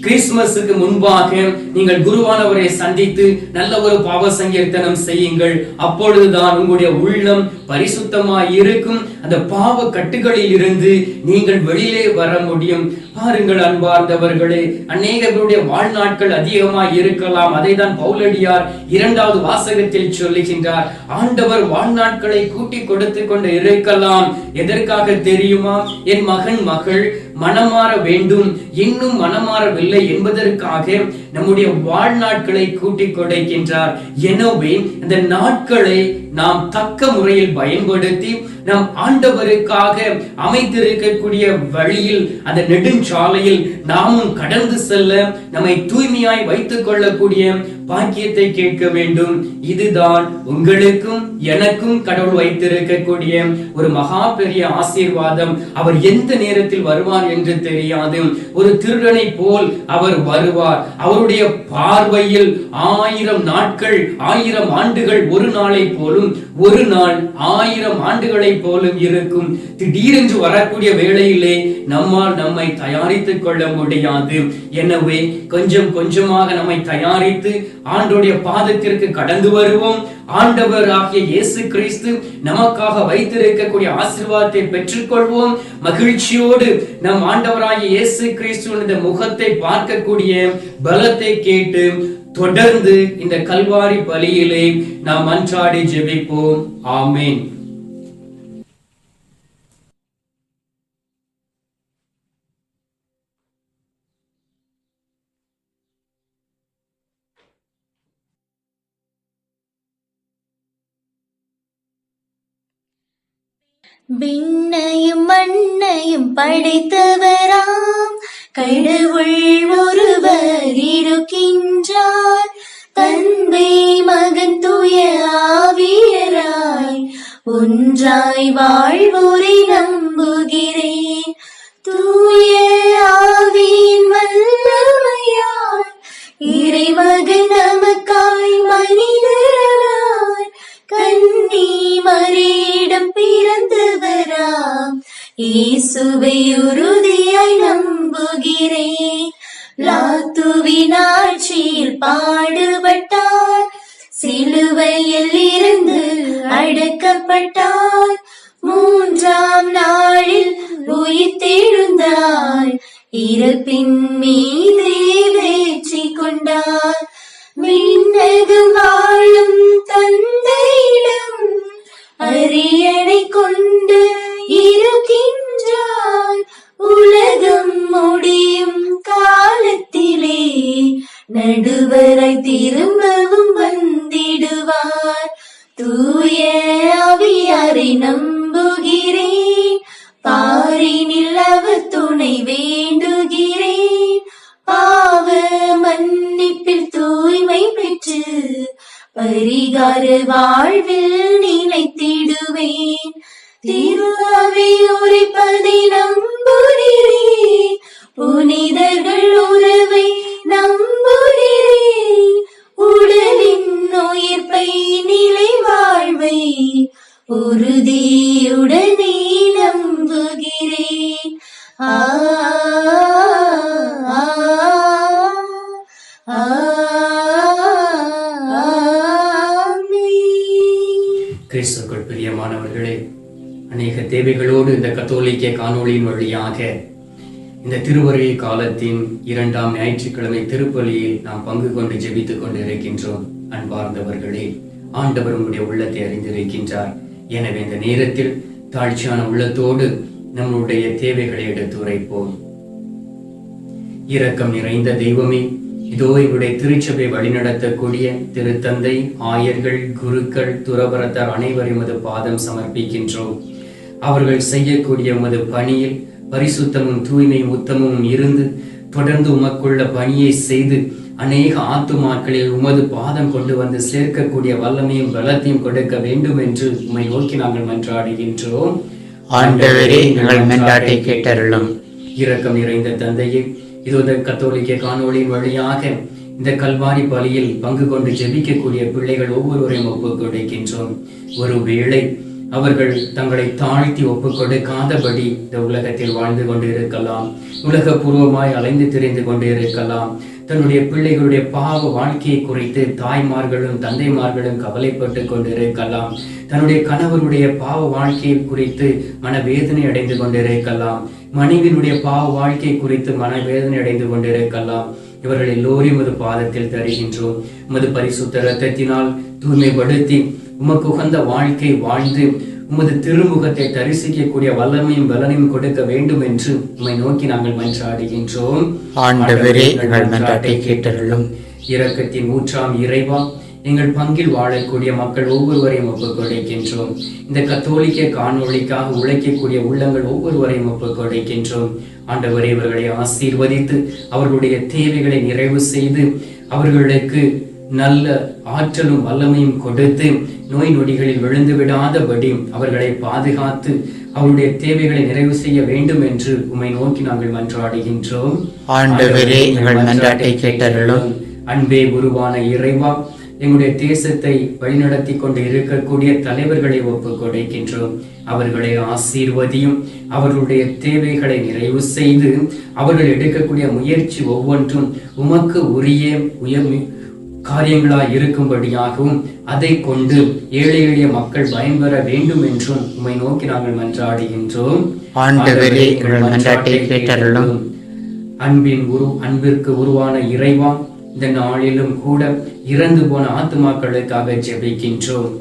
கிறிஸ்துமஸுக்கு முன்பாக நீங்கள் குருவானவரை சந்தித்து நல்ல ஒரு பாவ சங்கீர்த்தனம் செய்யுங்கள். அப்பொழுதுதான் உங்களுடைய உள்ளம் பரிசுத்தமாய் இருக்கும். அந்த பாவ கட்டுகளில் இருந்து நீங்கள் வெளியிலே வர முடியும். பாருங்கள் அன்பார்ந்தவர்களே, அநேகருடைய வாழ்நாட்கள் அதிகமாய் இருக்கலாம். அதை தான் பவுலடியார் 2வது வாசகத்தில் சொல்லுகின்றார். ஆண்டவர் வாழ்நாட்களை கூட்டி கொடுத்து கொண்டு இருக்கலாம். எதற்காக தெரியுமா? என் மகன் மகள் மனமாற வேண்டும், இன்னும் மனமாறவில்லை என்பதற்காக நம்முடைய வாழ்நாட்களை கூட்டி கொடுக்கின்றார். எனவே இந்த நாட்களை நாம் தக்க முறையில் பயன்படுத்தி நம் ஆண்டவருக்காக அமைத்திருக்கக்கூடிய வழியில், அந்த நெடுஞ்சாலையில் நாமும் கடந்து செல்ல நம்மை தூய்மையாய் வைத்துக் கொள்ளக்கூடிய பாக்கியத்தை கேட்க வேண்டும். இதுதான் உங்களுக்கும் எனக்கும் கடவுள் வைத்திருக்கக்கூடிய ஒரு மகா பெரிய ஆசீர்வாதம். அவர் எந்த நேரத்தில் வருவார் என்று தெரியாது. ஒரு திருடனை போல் அவர் வருவார். அவருடைய பார்வையில் 1000 நாட்கள் 1000 ஆண்டுகள் ஒரு நாளை போலும், ஒரு நாள் 1000 ஆண்டுகளை போலும் இருக்கும். திடீரென்று வரக்கூடிய வேளையிலே நம்மால் நம்மை தயாரித்துக் கொள்ள முடியாது. எனவே கொஞ்சம் கொஞ்சமாக நம்மை தயாரித்து ஆண்டவருடைய பாதத்திற்கு கடந்து வருவோம். ஆண்டவர் ஆகிய இயேசு கிறிஸ்து நமக்காக வைத்திருக்கக்கூடிய ஆசீர்வாதத்தை பெற்றுக்கொள்வோம். மகிழ்ச்சியோடு நம் ஆண்டவராகிய இயேசு கிறிஸ்துவின் முகத்தை பார்க்கக்கூடிய பலத்தை கேட்டு தொடர்ந்து இந்த கல்வாரி பலியிலே நாம் மன்றாடி ஜெபிப்போம். ஆமென். விண்ணையும் மண்ணையும் படைத்தவராம் கடவுள் ஒருவர் இருக்கின்றார். தந்தை மகன் தூய ஆவியராய் ஒன்றாய் வாழ்வோரை நம்புகிறேன். தூய ஆவியின் வல்லமையால் இறைமகன் நமக்காய் மனிதராய் கன்னி மரியிடம் பிறந்தவராம் இயேசுவை உறுதியாய் நம்புகிறேன். லாத்துவின் ஆட்சியில் பாடுபட்டார், சிலுவையில் இருந்து அடக்கப்பட்டார், 3ஆம் நாளில் உயிர்த்தெழுந்தார், இறப்பின் மீதே வெற்றி கொண்டார். விண்ணகம் வாழும் தந்தையிடம் அரியணை கொண்டு இருக்கின்றார். உலகம் முடியும் காலத்திலே நடுவராய் திரும்பவும் வந்திடுவார். தூய ஆவியாரை நம்புகிறேன், பாரினில் அவர் துணை வேண்டுகிறேன். பாவ மன்னிப்பில் தூய்மை பெற்று பரிகார வாழ்வில் நிலைத்திடுவேன். திரு ஆவி உரைப்பதை நம்புகிறேன், புனிதர்கள் உறவை நம்புகிறேன். உடலின் உயிர்ப்பை நிலை வாழ்வை உறுதியுடனே நம்புகிறேன். கிறிஸ்துவுக்குள் பிரியமானவர்களே, அநேக தேவைகளோடு இந்த கத்தோலிக்க காணொளியின் வழியாக இந்த திருவருகை காலத்தின் 2ஆம் ஞாயிற்றுக்கிழமை திருப்பலியில் நாம் பங்கு கொண்டு ஜெபித்துக் கொண்டு இருக்கின்றோம். அன்பார்ந்தவர்களே, ஆண்டவர் உங்களுடைய உள்ளத்தை அறிந்திருக்கின்றார். எனவே இந்த நேரத்தில் தாழ்ச்சியான உள்ளத்தோடு நம்முடைய தேவைகளை எடுத்துரைப்போம். இரக்கம் நிறைந்த தெய்வமே, இதோ இவருடைய திருச்சபை வழிநடத்தக்கூடிய திருத்தந்தை, ஆயர்கள், குருக்கள், துறவரத்தார் அனைவரும் உமது பாதம் சமர்ப்பிக்கின்றோம். அவர்கள் செய்யக்கூடிய உமது பணியில் பரிசுத்தமும் தூய்மையும் உத்தமும் இருந்து தொடர்ந்து உமக்குள்ள பணியை செய்து அநேக ஆத்துமாக்களில் உமது பாதம் கொண்டு வந்து சேர்க்கக்கூடிய வல்லமையும் பலத்தையும் கொடுக்க வேண்டும் என்று உம்மை நோக்கி நாங்கள் மன்றாடுகின்றோம். ஆண்டவரே, எங்கள் மன்றாட்டை கேட்டருளும். இரக்கம் நிறைந்த தந்தையே, இது இந்த கத்தோலிக்க காணொளியின் வழியாக இந்த கல்வாரி பலியில் பங்கு கொண்டு ஜெபிக்கக்கூடிய பிள்ளைகள் ஒவ்வொருவரையும் ஒப்புக் கொடுக்கின்றோம். ஒருவேளை அவர்கள் தங்களை தாழ்த்தி ஒப்புக் கொடுக்காதபடி இந்த உலகத்தில் வாழ்ந்து கொண்டிருக்கலாம், உலகபூர்வமாய் அலைந்து திரிந்து கொண்டிருக்கலாம். தன்னுடைய பிள்ளைகளுடைய பாவ வாழ்க்கையை குறித்து தாய்மார்களும் தந்தைமார்களும் கவலைப்பட்டு கொண்டிருக்கலாம். தன்னுடைய கணவருடைய பாவ வாழ்க்கையை குறித்து மனவேதனை அடைந்து கொண்டிருக்கலாம். மனைவியினுடைய பாவ வாழ்க்கை குறித்து மனவேதனை அடைந்து கொண்டிருக்கலாம். இவர்கள் எல்லோரையும் ஒரு பாதத்தில் தருகின்றோம். உமது பரிசுத்த இரத்தத்தினால் தூய்மைப்படுத்தி உமக்கு உகந்த வாழ்க்கை வாழ்ந்து உமது திருமுகத்தை தரிசிக்கக்கூடிய வல்லமையும் பலனையும் கொடுக்க வேண்டும் என்று உம்மை நோக்கி நாங்கள் மன்றாடுகின்றோம். ஆண்டவரே, எங்கள் மன்றாட்டை கேட்டருளும். இரக்கத்தின் ஊற்றாம் இறைவா, எங்கள் பங்கில் வாழக்கூடிய மக்கள் ஒவ்வொருவரையும் ஒப்புக் கொடுக்கின்றோம். இந்த கத்தோலிக்க காணொளிக்காக உழைக்கக்கூடிய உள்ளங்கள் ஒவ்வொருவரையும் ஒப்புக் கொடுக்கின்றோம். ஆண்டவரே, இவர்களை ஆசீர்வதித்து அவர்களுடைய தேவைகளை நிறைவு செய்து அவர்களுக்கு நல்ல ஆற்றலும் வல்லமையும் கொடுத்து நோய் நொடிகளில் விழுந்து விடாதபடி அவர்களை பாதுகாத்து அவருடைய தேவைகளை நிறைவு செய்ய வேண்டும் என்று உம்மை நோக்கி நாங்கள் மன்றாடுகின்றோம். ஆண்டவரே, எங்கள் மன்றாட்டை கேட்டருளும். அன்பே உருவான இறைவா, எங்களுடைய தேசத்தை வழிநடத்தி கொண்டு இருக்கக்கூடிய தலைவர்களை ஒப்புக் கொடுக்கின்றோம். அவர்களை ஆசீர்வதியும், அவர்களுடைய தேவைகளை நிறைவு செய்து அவர்கள் எடுக்கக்கூடிய முயற்சி ஒவ்வொன்றும் உமக்கு உரிய காரியங்களாய் இருக்கும்படியாகவும் அதை கொண்டு ஏழை எளிய மக்கள் பயன்பெற வேண்டும் என்றும் உம்மை நோக்கி நாங்கள் மன்றாடுகின்றோம். ஆண்டவரே, எங்கள் மன்றாட்டை கேட்டருளும். அன்பிற்கு உருவான இறைவா, இந்த நாளிலும் கூட இறந்து போன ஆத்துமாக்களுக்காக ஜெபிக்கின்றோம்.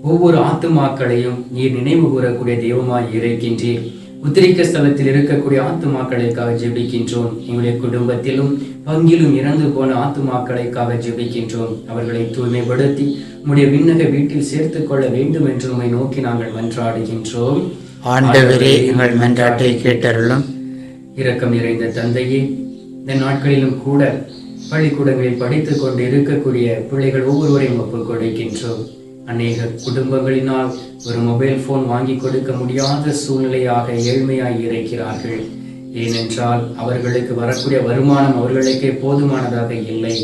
ஒவ்வொரு ஆத்துமாக்களையும் நீர் நினைவு கூறக்கூடிய தெய்வமாய் இருக்கின்றீர். உத்திரிக்க ஸ்தலத்தில் இருக்கக்கூடிய ஆத்துமாக்களுக்காக ஜெபிக்கின்றோம். எங்களுடைய குடும்பத்திலும் பங்கிலும் இறந்து போன ஆத்துமாக்களுக்காக ஜெபிக்கின்றோம். அவர்களை தூய்மைப்படுத்தி உம்முடைய விண்ணக வீட்டில் சேர்த்துக் கொள்ள வேண்டும் என்று உம்மை நோக்கி நாங்கள் மன்றாடுகின்றோம். ஆண்டவரே, எங்கள் மன்றாட்டை கேட்டருளும். இரக்கம் நிறைந்த தந்தையே, இந்த நாட்களிலும் கூட பள்ளிக்கூடங்களில் படித்துக் கொண்டு இருக்கக்கூடிய பிள்ளைகள் ஒவ்வொருவரையும் ஒப்புக் கொடுக்கின்றோம். அநேக குடும்பங்களினால் ஒரு மொபைல் போன் வாங்கி கொடுக்க முடியாத சூழ்நிலையாக ஏழ்மையாய் இருக்கிறார்கள். ஏனென்றால் அவர்களுக்கு வரக்கூடிய வருமானம் அவர்களுக்கே போதுமானதாக இல்லை.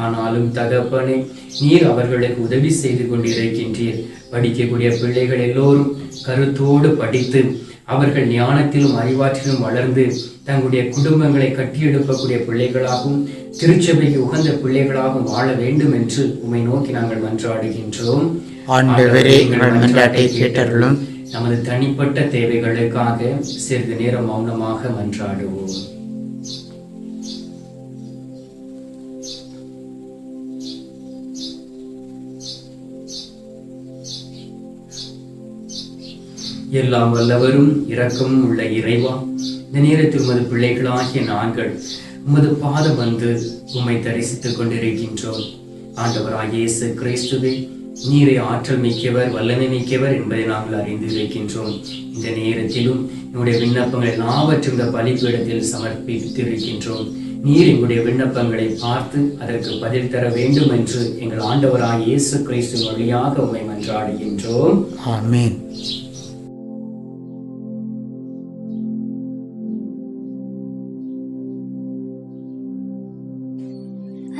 ஆனாலும் தகப்பனே, நீர் அவர்களுக்கு உதவி செய்து கொண்டிருக்கின்றீர். படிக்கக்கூடிய பிள்ளைகள் எல்லோரும் கருத்தோடு படித்து அவர்கள் ஞானத்திலும் அறிவாற்றிலும் வளர்ந்து தங்களுடைய குடும்பங்களை கட்டியெழுப்பக்கூடிய பிள்ளைகளாகவும் திருச்சபைக்கு உகந்த பிள்ளைகளாகவும் வாழ வேண்டும் என்று உம்மை நோக்கி நாங்கள் மன்றாடுகின்றோம். ஆண்டவரே, எங்கள் மன்றாட்டை கேட்டருளும். நமது தனிப்பட்ட தேவைகளுக்காக சிறிது நேரம் மௌனமாக மன்றாடுவோம். எல்லாம் வல்லவரும் இரக்கமும் உள்ள இறைவா, இந்த நேரத்தில் உமது பிள்ளைகளாகிய நாங்கள் உமது பாதம் வந்து உம்மை தரிசித்துக் கொண்டிருக்கின்றோம். ஆண்டவராகிய இயேசு கிறிஸ்துவே, நீரை ஆற்றல் மிக்கவர், வல்லமை மிக்கவர் என்பதை நாங்கள் அறிந்து இருக்கின்றோம். இந்த நேரத்திலும் என்னுடைய விண்ணப்பங்கள் எல்லாவற்றும் இந்த பலிபீடத்தில் சமர்ப்பித்திருக்கின்றோம். நீர் எங்களுடைய விண்ணப்பங்களை பார்த்து அதற்கு பதில் தர வேண்டும் என்று எங்கள் ஆண்டவராகிய இயேசு கிறிஸ்து வழியாக உம்மை மன்றாடுகின்றோம். ஆமென்.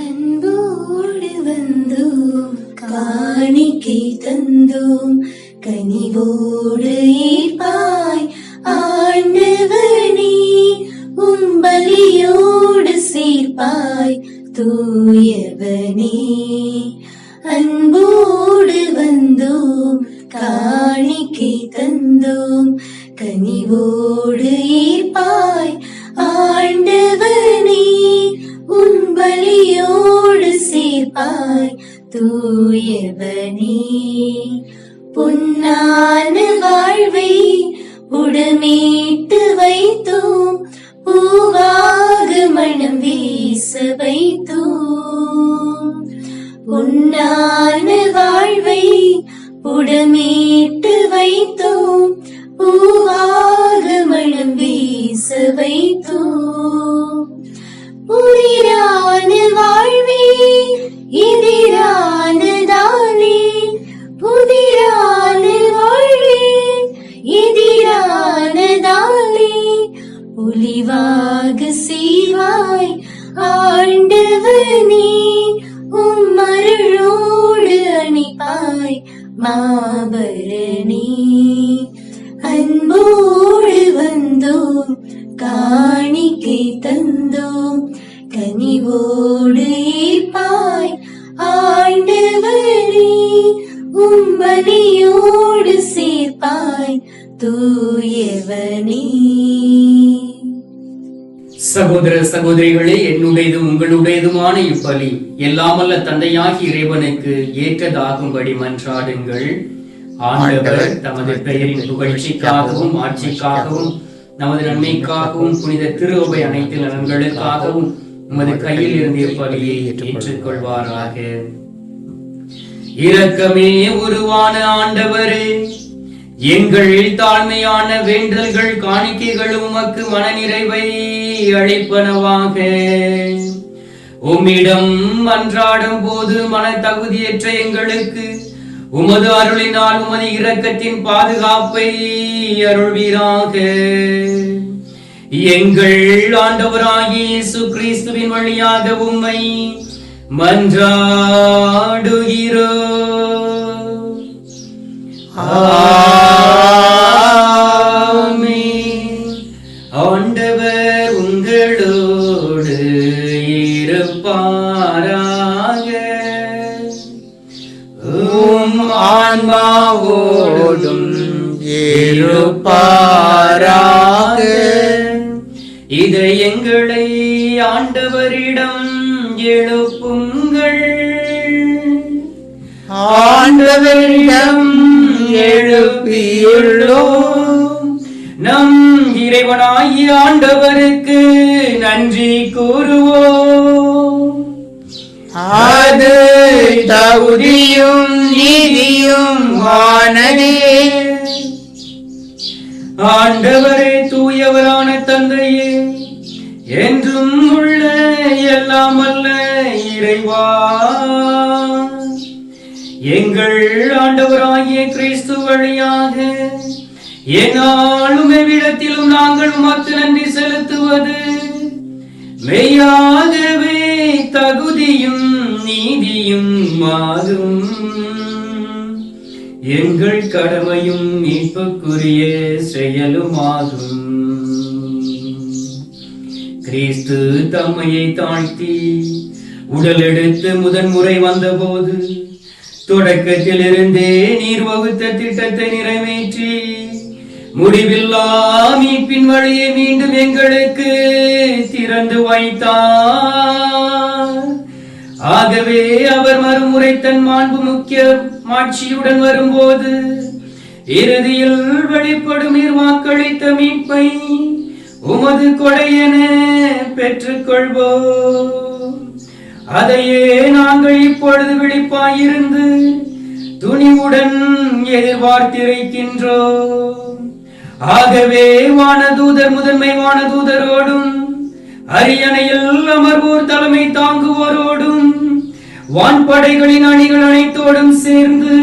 அன்போடு வந்தோம், காணிக்கை தந்தோம், கனிவோடு ஏற்பாய் ஆண்டவனே, உம்பலியோடு சேர்ப்பாய் தூயவனே. அன்போடு வந்தோம், காணிக்கை தந்தோம், கனிவோடு ஏற்பாய் ஆண்டவனே, உம்பலியோடு சேர்ப்பாய் தூயவனே. பொன்னான வாழ்வை உடமேட்டு வைத்தோம், பூவாக மனம் வீச வைத்தோம். பொன்னான வாழ்வை உடமேட்டு வைத்தோம், பூவாக மனம் வீச வைத்தோம். உயிரான வாழ்வே எதிரானதானே, புதிரான வாழ்வே எதிரானதானே, ஒளிவாக செய்வாய் ஆண்டவனே, உம்மருளோடு அணைப்பாய் மாபரணி அன்போடு வந்தோம் காணிக்கை தந்தோம் கனிவோடு ஏற்பாய் ஆண்டவரே உம்பலியோடு சேர்ப்பாய் தூயவனே. சகோதர சகோதரிகளே, என்னுடையதும் உங்களுடையதுமான இப்பலி எல்லாமல்ல தந்தையாகி இறைவனுக்கு ஏற்றதாகும்படி மன்றாடுங்கள். ஆண்டவர் தமது பெயரின் புகழ்ச்சிக்காகவும் ஆட்சிக்காகவும் நமது நன்மைக்காகவும் புனித திருவை அனைத்து நலன்களுக்காகவும் உமது கையில் இருந்த பலியை ஏற்றுக்கொள்வாராக. இரக்கமே உருவான ஆண்டவரே, எங்கள் தாழ்மையான வேண்டல்கள் காணிக்கைகளும் உமக்கு மனநிறைவை அளிப்பனவாக. உம்மிடம் மன்றாடும் போது மன தகுதியற்ற எங்களுக்கு உமது அருளினால் உமது இரக்கத்தின் பாதுகாப்பை அருள்வீராக. எங்கள் ஆண்டவராகிய இயேசு கிறிஸ்துவின் வழியாக உம்மை மன்றாடுகிறோம். ஆமென். ஆண்டவர் உங்களோடு இருப்பாராக. உம் ஆன்மாவோடும் இருப்பாராக. இதயங்களை ஆண்டவரிடம் எழுப்புங்கள். ஆண்டவரிடம் எழுப்பியுள்ளோம். நம் இறைவனாகிய ஆண்டவருக்கு நன்றி கூறுவோம். அது தகுதியும் நீதியும் ஆனதே. ஆண்டவரே, தூயவரான தந்தையே, என்றும் உள்ள எல்லாம் அல்ல இறைவா, எங்கள் ஆண்டவராகிய கிறிஸ்து வழியாக என்னாலும் எவ்விடத்திலும் நாங்கள் உமக்கு நன்றி செலுத்துவது மெய்யாகவே தகுதியும் நீதியும் ஆகும். எங்கள் கடமையும் மீட்புக்குரிய செயலுமாகும். கிறிஸ்து தம்மையை தாழ்த்தி உடல் எடுத்து முதன்முறை வந்தபோது தொடக்கத்திலிருந்தே நீர் வகுத்த திட்டத்தை நிறைவேற்றி முடிவில்லா மீட்பின் வழியை மீண்டும் எங்களுக்கு திறந்து வைத்தார். ஆகவே அவர் மறுமுறை தன் மாண்பு முக்கிய மாட்சியுடன் வரும்போது இறுதியில் வெளிப்படும் வாக்களித்த மீட்பை உமது கொடையென பெற்றுக் கொள்வோம். அதையே நாங்கள் இப்பொழுது விழிப்பாயிருந்து துணிவுடன் எதிர்பார்த்திருக்கின்றோம். ஆகவே வானதூதர் முதன்மை வானதூதரோடும் அரியணையில் அமர்வோர் தலைமை தாங்குவோரோடும் வான்படைகளின் அணிகள் அனைத்தோடும் சேர்ந்து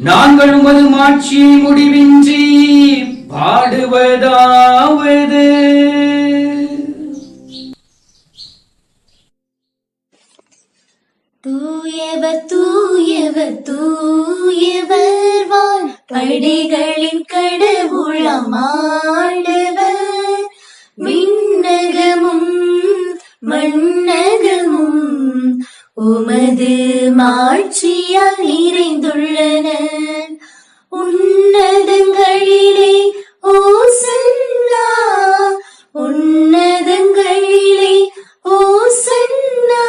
நாங்கள் உமது மாட்சியை முடிவின்றி பாடுவதாவது. தூயவர் தூயவர் தூயவர் வான் படைகளின் கடவுளாம் ஆண்டவர். விண்ணகமும் மண்ணகமும் உமது மாட்சியால் நிறைந்துள்ளன. உன்னதங்களிலே ஓசன்னா, உன்னதங்களிலே ஓசன்னா.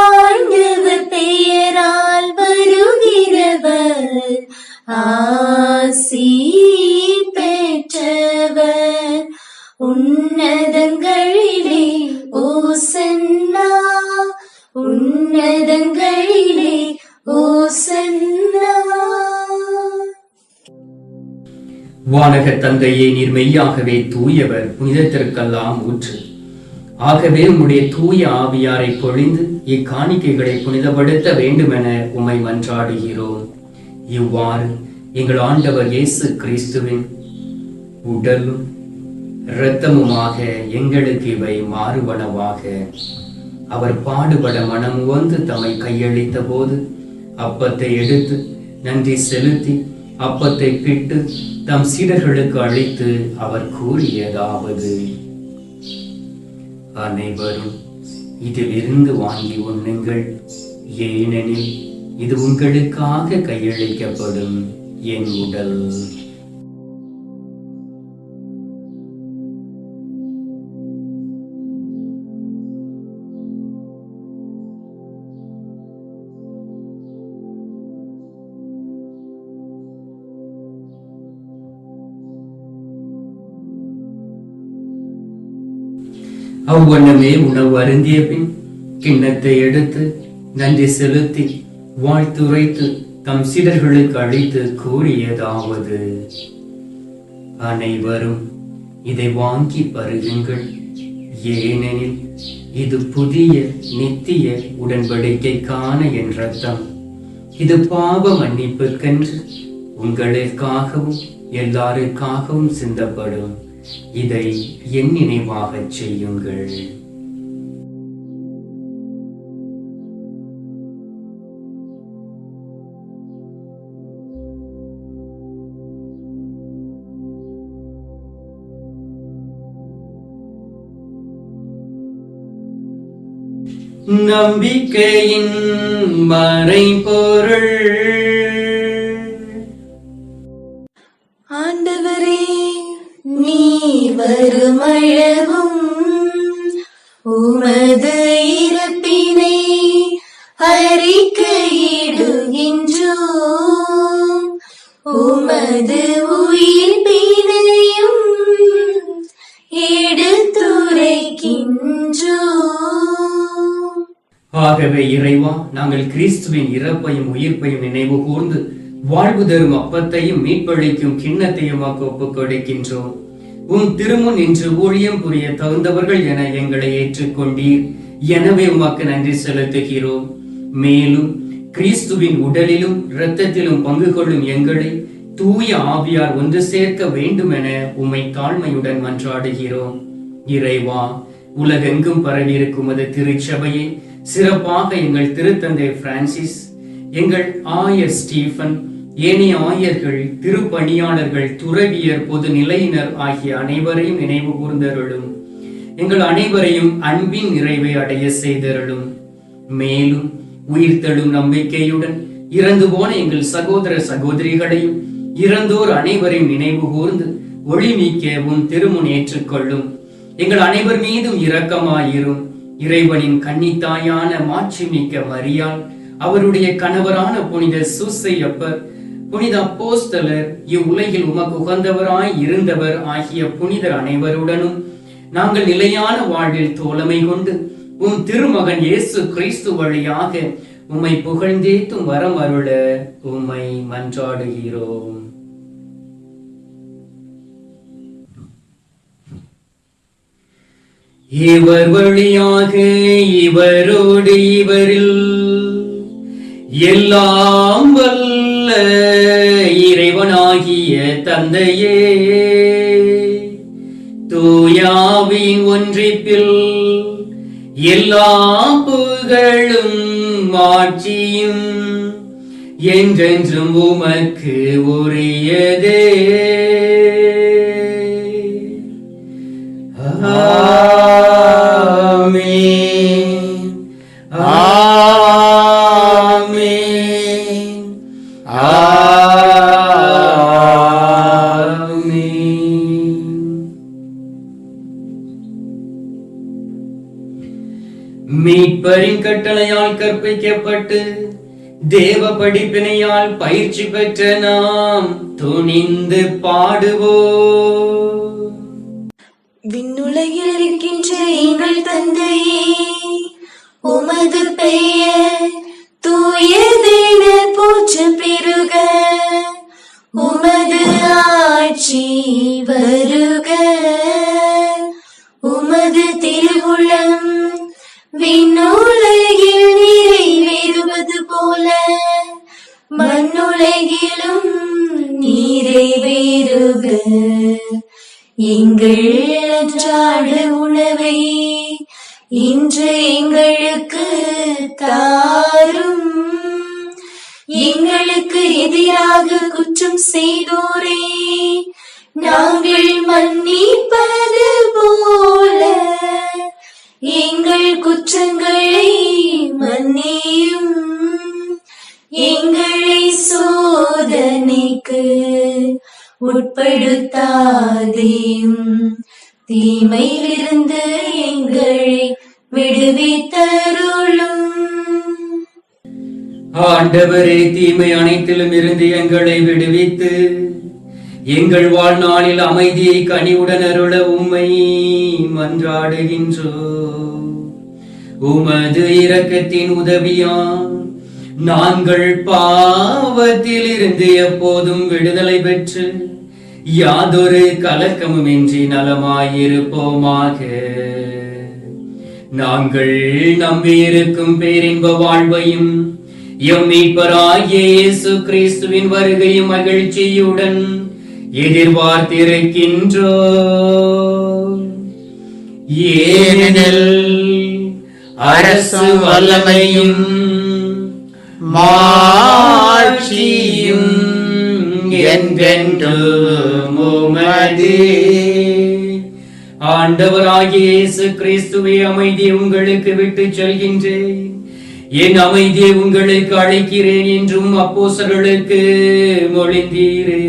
ஆண்டவர் பெயரால் வருகிறவர் ஆசி பெற்றவர். உன்னதங்களிலே ஓசன்னா, உன்னதங்களிலே ஓசன்னா. வானக தந்தையே, நீர் மெய்யாகவே தூயவர், புனிதத்திற்கெல்லாம் ஊற்று. ஆகவே உம்முடைய தூய ஆவியாரை பொழிந்து இக்காணிக்கைகளை புனிதப்படுத்த வேண்டுமென உம்மை மன்றாடுகிறோம். இவ்வாறு எங்கள் ஆண்டவர் இயேசு கிறிஸ்துவின் உடலும் இரத்தமுமாக எங்களுக்கு இவை மாறுவனவாக. அவர் பாடுபட மனம் வந்து தம்மை கையளித்த போது அப்பத்தை எடுத்து நன்றி செலுத்தி அப்பத்தை பிட்டு தம் சீடர்களுக்கு அளித்து அவர் கூறியதாவது: அனைவரும் இதிலிருந்து வாங்கி உண்ணுங்கள், ஏனெனில் இது உங்களுக்காக கையளிக்கப்படும் என் உடல். அவ்வண்ணமே உணவு அருந்திய பின் கிண்ணத்தை எடுத்து நன்றி செலுத்தி வாழ்த்துரைத்து தம் சீடர்களுக்கு அளித்து கூறியதாவது: அனைவரும் இதை வாங்கி பருகுங்கள், ஏனெனில் இது புதிய நித்திய உடன்படிக்கைக்கான என் இரத்தம். இது பாவ மன்னிப்புக்கென்று உங்களுக்காகவும் எல்லாருக்காகவும் சிந்தப்படும். இதை என் நினைவாக செய்யுங்கள். நம்பிக்கையின் மறைபொருள். ஆண்டவரே, நீ வருமளவும் உமது இறப்பினை அறிக்கையிடுகின்றோம், உமது உயிர்ப்பினையும் எடுத்துரைக்கின்றோம். ஆகவே இறைவா, நாங்கள் கிறிஸ்துவின் இறப்பையும் உயிர்ப்பையும் நினைவு கூர்ந்து வாழ்வு தரும் அப்பத்தையும் மீட்பளிக்கும் கிண்ணத்தையும் ஒப்புக் கொடுக்கின்றோம். உம் திருமுன் இன்று ஊழியம் புரிய தகுந்தவர்கள் என எங்களை ஏற்றுக்கொண்டீர். எனவே உமக்கு நன்றி செலுத்துகிறோம். மேலும் கிறிஸ்துவின் உடலிலும் இரத்தத்திலும் பங்கு கொள்ளும் எங்களை தூய ஆவியார் ஒன்று சேர்க்க வேண்டும் என உம்மை தாழ்மையுடன் மன்றாடுகிறோம். இறைவா, உலகெங்கும் பரவியிருக்கும் அது திருச்சபையை, சிறப்பாக எங்கள் திருத்தந்தை பிரான்சிஸ், எங்கள் ஆயர் ஸ்டீபன், ஏனைய ஆயர்கள், திருப்பணியாளர்கள், துறவியர், பொது நிலையினர் ஆகிய அனைவரையும் நினைவு கூர்ந்தருளும். எங்கள் அனைவரையும் அன்பின் நிறைவை அடைய செய்தருளும். மேலும் உயிர்த்தெழும் நம்பிக்கையுடன் இறந்து போன எங்கள் சகோதர சகோதரிகளையும் இறந்தோர் அனைவரையும் நினைவு கூர்ந்து ஒளிமிக்கவும் திருமுன் ஏற்றுக்கொள்ளும். எங்கள் அனைவர் மீதும் இரக்கமாயிரும். இறைவனின் கன்னித்தாயான மாட்சிமிக்க மரியாள், அவருடைய கணவரான புனித சூசையப்பர், புனித அப்போஸ்தலர், இவ்வுலகில் உமக்கு உகந்தவராய் இருந்தவர் ஆகிய புனிதர் அனைவருடனும் நாங்கள் நிலையான வாழ்வில் தோழமை கொண்டு உம் திருமகன் இயேசு கிறிஸ்து வழியாக உம்மை புகழ்ந்தேத்தும் வரம் அருள உம்மை மன்றாடுகிறோம். இவர் வழியாக இவரோடு இவரில் எல்லாம் வல்ல இறைவனாகிய தந்தையே, தூயாவின் ஒன்றிப்பில் எல்லா புகழும் ஆட்சியும் என்றென்றும் உமக்கு உரியதே. ஆமென், ஆமென், ஆமென். மீட்பரின் கட்டளையால் கற்பிக்கப்பட்டு தேவ படிப்பினையால் பயிற்சி பெற்ற நாம் துணிந்து பாடுவோம். விண்ணுலகில் இருக்கின்ற எங்கள் தந்தையே, உமது பெயர் தூயதென போற்ற பெருக, உமது ஆட்சி வருக, உமது திருவுளம் விண்ணுலகில் நிறைவேறுவது போல மண்ணுலகிலும் நிறைவேறுக. எங்கள் அன்றாட உணவை இன்று எங்களுக்கு தாரும், எங்களுக்கு எதிராக குற்றம் செய்தோரே நாங்கள் மன்னிப்பது போல எங்கள் குற்றங்களை மன்னியும், எங்களை சோதனைக்கு உட்படுத்தாதேயும், தீமையிலிருந்து எங்களை விடுவித்தருளும். ஆண்டவரே, தீமை அனைத்திலும் இருந்து எங்களை விடுவித்து எங்கள் வாழ்நாளில் அமைதியை கனிவுடன் அருள உம்மை மன்றாடுகின்றோம். உமது இரக்கத்தின் உதவியால் நாங்கள் பாவத்தில் இருந்து எப்போதும் விடுதலை பெற்று யாதொரு கலக்கமுமின்றி நலமாயிருப்போமாக. நாங்கள் நம்பியிருக்கும் பேரின்ப வாழ்வையும் எம் மீட்பராகிய இயேசு கிறிஸ்துவின் வருகையும் மகிழ்ச்சியுடன் எதிர்பார்த்திருக்கின்றோம். ஏனெனில் அரசு வல்லமையும் மாட்சியும் என்றென்றும் உமதே. ஆண்டவராகிய இயேசு கிறிஸ்துவே, அமைதியை உங்களுக்கு விட்டு செல்கின்றேன், என் அமைதியை உங்களுக்கு அழைக்கிறேன் என்றும் அப்போஸ்தலர்களுக்கு மொழிந்தீரே.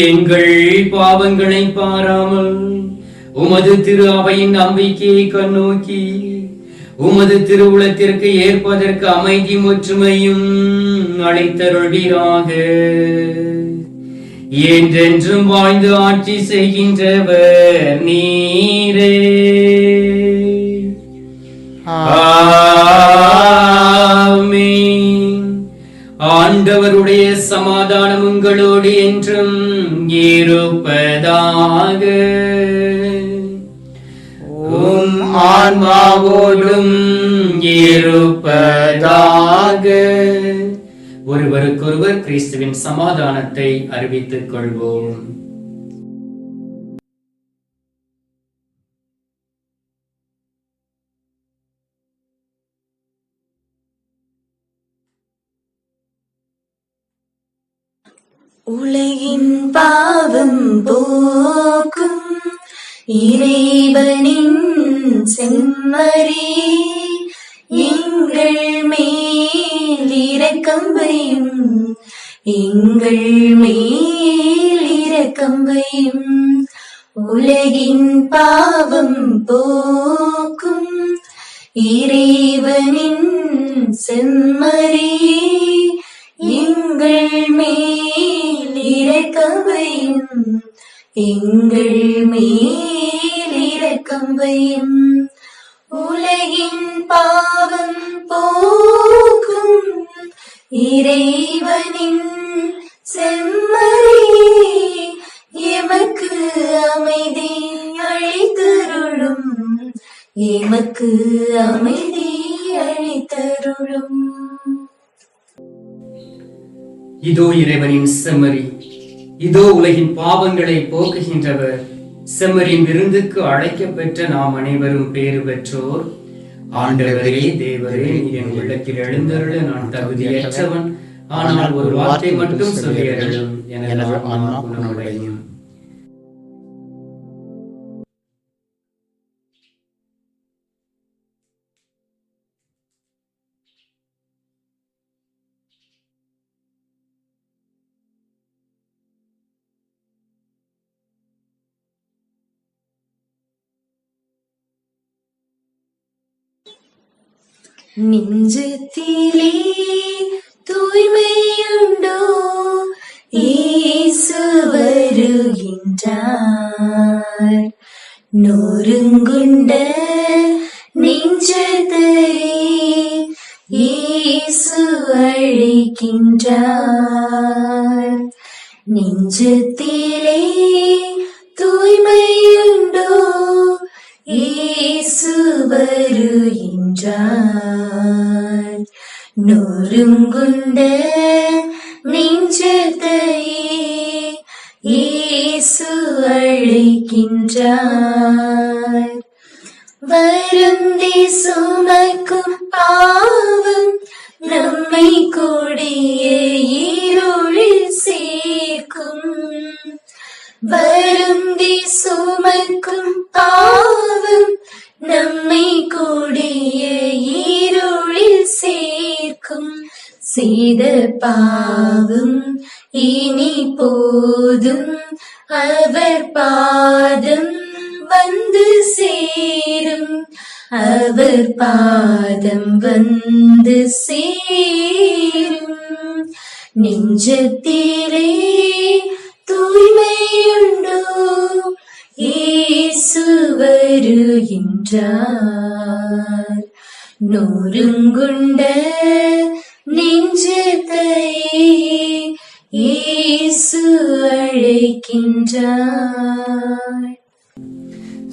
எங்கள் பாவங்களை பாராமல் உமது திரு அவையின் நம்பிக்கையை கண்ணோக்கி உமது திருவுளத்திற்கு ஏற்பதற்கு அமைதி ஒற்றுமையும் அளித்தருள்வீராக. என்றென்றும் வாழ்ந்து ஆட்சி செய்கின்றவர் நீரே. ஆமென். ஆண்டவருடைய சமாதானம் உங்களோடு என்றும் இருப்பதாக. உம் ஆன்மாவோடும் இருப்பதாக. ஒருவருக்கொருவர் கிறிஸ்துவின் சமாதானத்தை அறிவித்துக் கொள்வோம். உலகின் பாவம் போக்கும் இறைவனின் செம்மறி எங்கள் மேல் இரக்கம் வையும், எங்கள் மேல் இரக்கம் வையும். உலகின் பாவம் போக்கும் இறைவனின் செம்மறி எங்கள் மேல் இரக்கம் வையும், எங்கள் மேல் இரக்கம் வையும். உலகின் பாவம் போக்கும் இறைவனின் செம்மறி எமக்கு அமைதி அளித்தருளும், எமக்கு அமைதி அளித்தருளும். இதோ இறைவனின் செம்மறி, இதோ உலகின் பாவங்களை போக்குகின்றவர். செம்மறியின் விருந்துக்கு அழைக்கப்பெற்ற நாம் அனைவரும் பேறு பெற்றோர். ஆண்டவரே, தேவரே, என் உள்ளத்தில் எழுந்தருள நான் தகுதியற்றவன், ஆனால் ஒரு வார்த்தை மட்டும் சொல்லி அருளும், எனது ஆன்மா குணமடையும். நெஞ்சத்திலே தூய்மையுண்டோ, இயேசு வருகின்றார். நொறுங்குண்ட நெஞ்சத்தை இயேசு அழைக்கின்றார். நெஞ்சத்திலே தூய்மையுண்டோ, இயேசு வருகின்றார். நொறுங்குண்ட நெஞ்சத்தை இயேசு அழைக்கின்றார். வருந்தி சுமக்கும் பாவம் நம்மை கொடிய இருளில் சேர்க்கும். வருந்தி சுமக்கும் பாவம் நம்மை கொடிய இருளில் சேர்க்கும். செய்த பாவம் இனி போதும், அவர் பாதம் வந்து சேரும். அவர் பாதம் வந்து சேரும். நெஞ்சத்திலே தூய்மையுண்டோ, இயேசு வருகின்றார். நொறுங்குண்ட நெஞ்சத்தை இயேசு அழைக்கின்றார்.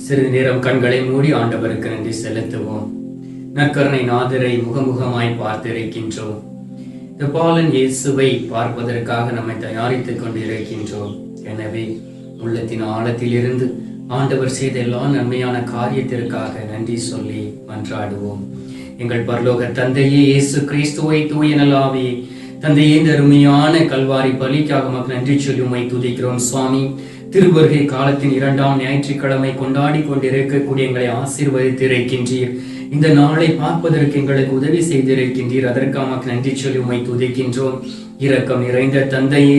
சிறிது நேரம் கண்களை மூடி ஆண்டவருக்கு நன்றி செலுத்துவோம். நற்கருணை நாதரை முகமுகமாய் பார்த்திருக்கின்றோம். இந்த பாலன் இயேசுவை பார்ப்பதற்காக நம்மை தயாரித்துக் கொண்டிருக்கின்றோம். எனவே உள்ளத்தின் ஆழத்திலிருந்து ஆண்டவர் செய்த எல்லா நன்மையான காரியத்திற்காக நன்றி சொல்லி மன்றாடுவோம். எங்கள் பரலோக தந்தையே, இயேசு கிறிஸ்துவை தூய நலாவே, தந்தையே, இந்த அருமையான கல்வாரி பலிக்காக நமக்கு நன்றி சொல்லி உம்மை துதிக்கிறோம் சுவாமி. திருவருகை காலத்தின் 2ஆம் ஞாயிற்றுக்கிழமை கொண்டாடி கொண்டிருக்கக்கூடிய எங்களை ஆசீர்வதித்திருக்கின்றீர். இந்த நாளை பார்ப்பதற்கு எங்களுக்கு உதவி செய்திருக்கின்றீர். அதற்காக நன்றி சொல்லி உம்மை துதிக்கின்றோம். இரக்கம் நிறைந்த தந்தையே,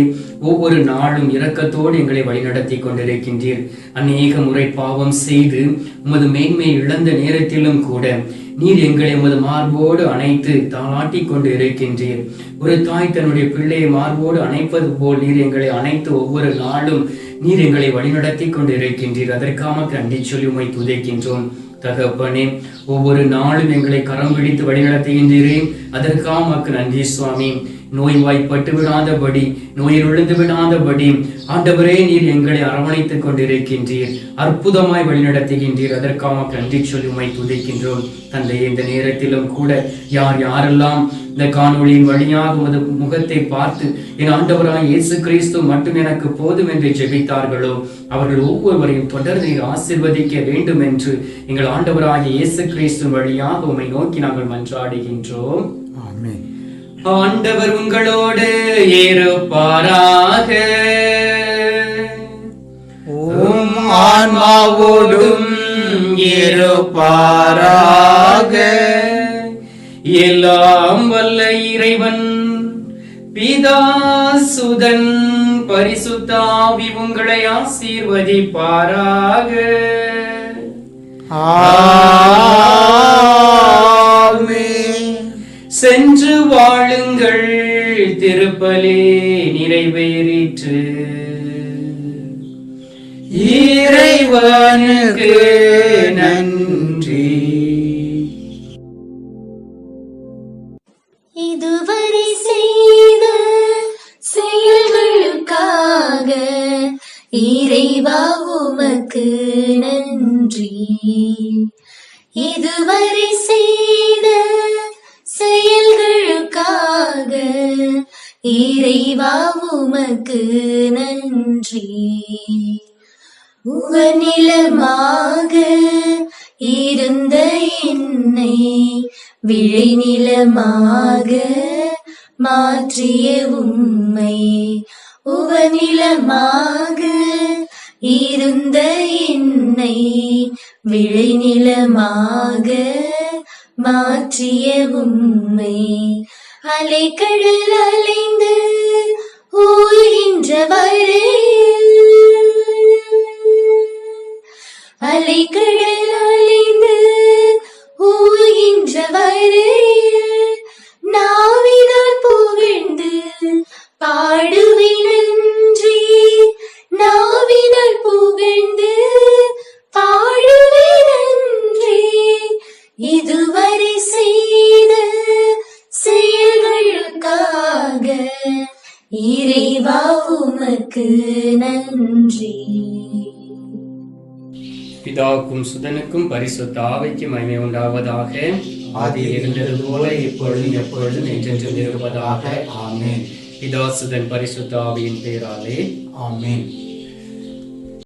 ஒவ்வொரு நாளும் இரக்கத்தோடு எங்களை வழிநடத்தி கொண்டிருக்கின்றீர். அநேக முறை பாவம் செய்து உமது மேன்மை இழந்த நேரத்திலும் கூட நீர் எங்களை உமது மார்போடு அணைத்து தாளாட்டி கொண்டு இருக்கின்றீர். ஒரு தாய் தன்னுடைய பிள்ளையை மார்போடு அணைப்பது போல் நீர் எங்களை அணைத்து ஒவ்வொரு நாளும் நீர் எங்களை வழிநடத்தி கொண்டு இருக்கின்றீர். அதற்காக நன்றி சொல்லி உம்மை துதிக்கின்றோம். தகப்பனே, ஒவ்வொரு நாளும் எங்களை கரம் பிடித்து வழிநடத்துகின்றீரே, அதற்காக நன்றி சுவாமி. நோய்வாய்ப்பட்டு விடாதபடி, நோயில் விழுந்து விடாதபடி ஆண்டவரே நீர் எங்களை அரவணைத்துக் கொண்டிருக்கின்றீர். அற்புதமாய் வழிநடத்துகின்றீர். அதற்காக நன்றி சொல்லி உம்மை துதிக்கின்றோம். தந்தையே, இந்த நேரத்திலும் கூட யாரெல்லாம் இந்த காணொளியின் வழியாக உமது முகத்தை பார்த்து என் ஆண்டவராய் இயேசு கிறிஸ்து மட்டும் எனக்கு போதும் என்று ஜெபித்தார்களோ, அவர்கள் ஒவ்வொருவரையும் தொடர்ந்து நீர் ஆசீர்வதிக்க வேண்டும் என்று எங்கள் ஆண்டவராகிய இயேசு கிறிஸ்து வழியாக உம்மை நோக்கி நாங்கள் மன்றாடுகின்றோம். ஆமென். ஆண்டவர் உங்களோடு இருப்பாராக. உம் ஆன்மாவோடும் இருப்பாராக. எல்லாம் வல்ல இறைவன் பிதா, சுதன், பரிசுத்த ஆவி உங்களை ஆசீர்வதிப்பாராக. ஆமென். சென்று வாழுங்கள். திருப்பலி நிறைவேறிற்று. இறைவனுக்கு நன்றி. இதுவரை செய்த செயல்களுக்காக இறைவா உமக்கு நன்றி. இதுவரை செய்த செயல்களுக்காக இறைவா உமக்கு நன்றி. உவநிலமாக இருந்த என்னை விளைநிலமாக மாற்றிய உம்மை, உவநிலமாக இருந்த என்னை விளைநிலமாக மாற்றிய உம்மை, அலைக்கடல் அலைந்து ஓய்கின்ற வரையில், அலைக்கடல் அலைந்து ஓய்கின்ற வரையில் நாவினால் புகழ்ந்து பாடுவேன் நன்றி, நாவினால் புகழ்ந்து பாடுவேன் நன்றி. இதுவரை செய்த செயல்களுக்காக இறைவா உமக்கு நன்றி. பிதாவுக்கும் சுதனுக்கும் பரிசுத்த ஆவிக்கும் மகிமை உண்டாவதாக. ஆதியில் இருந்தது போல இப்பொழுதும் எப்பொழுதும் என்றென்றும் இருப்பதாக. ஆமென். பிதா, சுதன், பரிசுத்த ஆவியின் பேராலே. ஆமென்.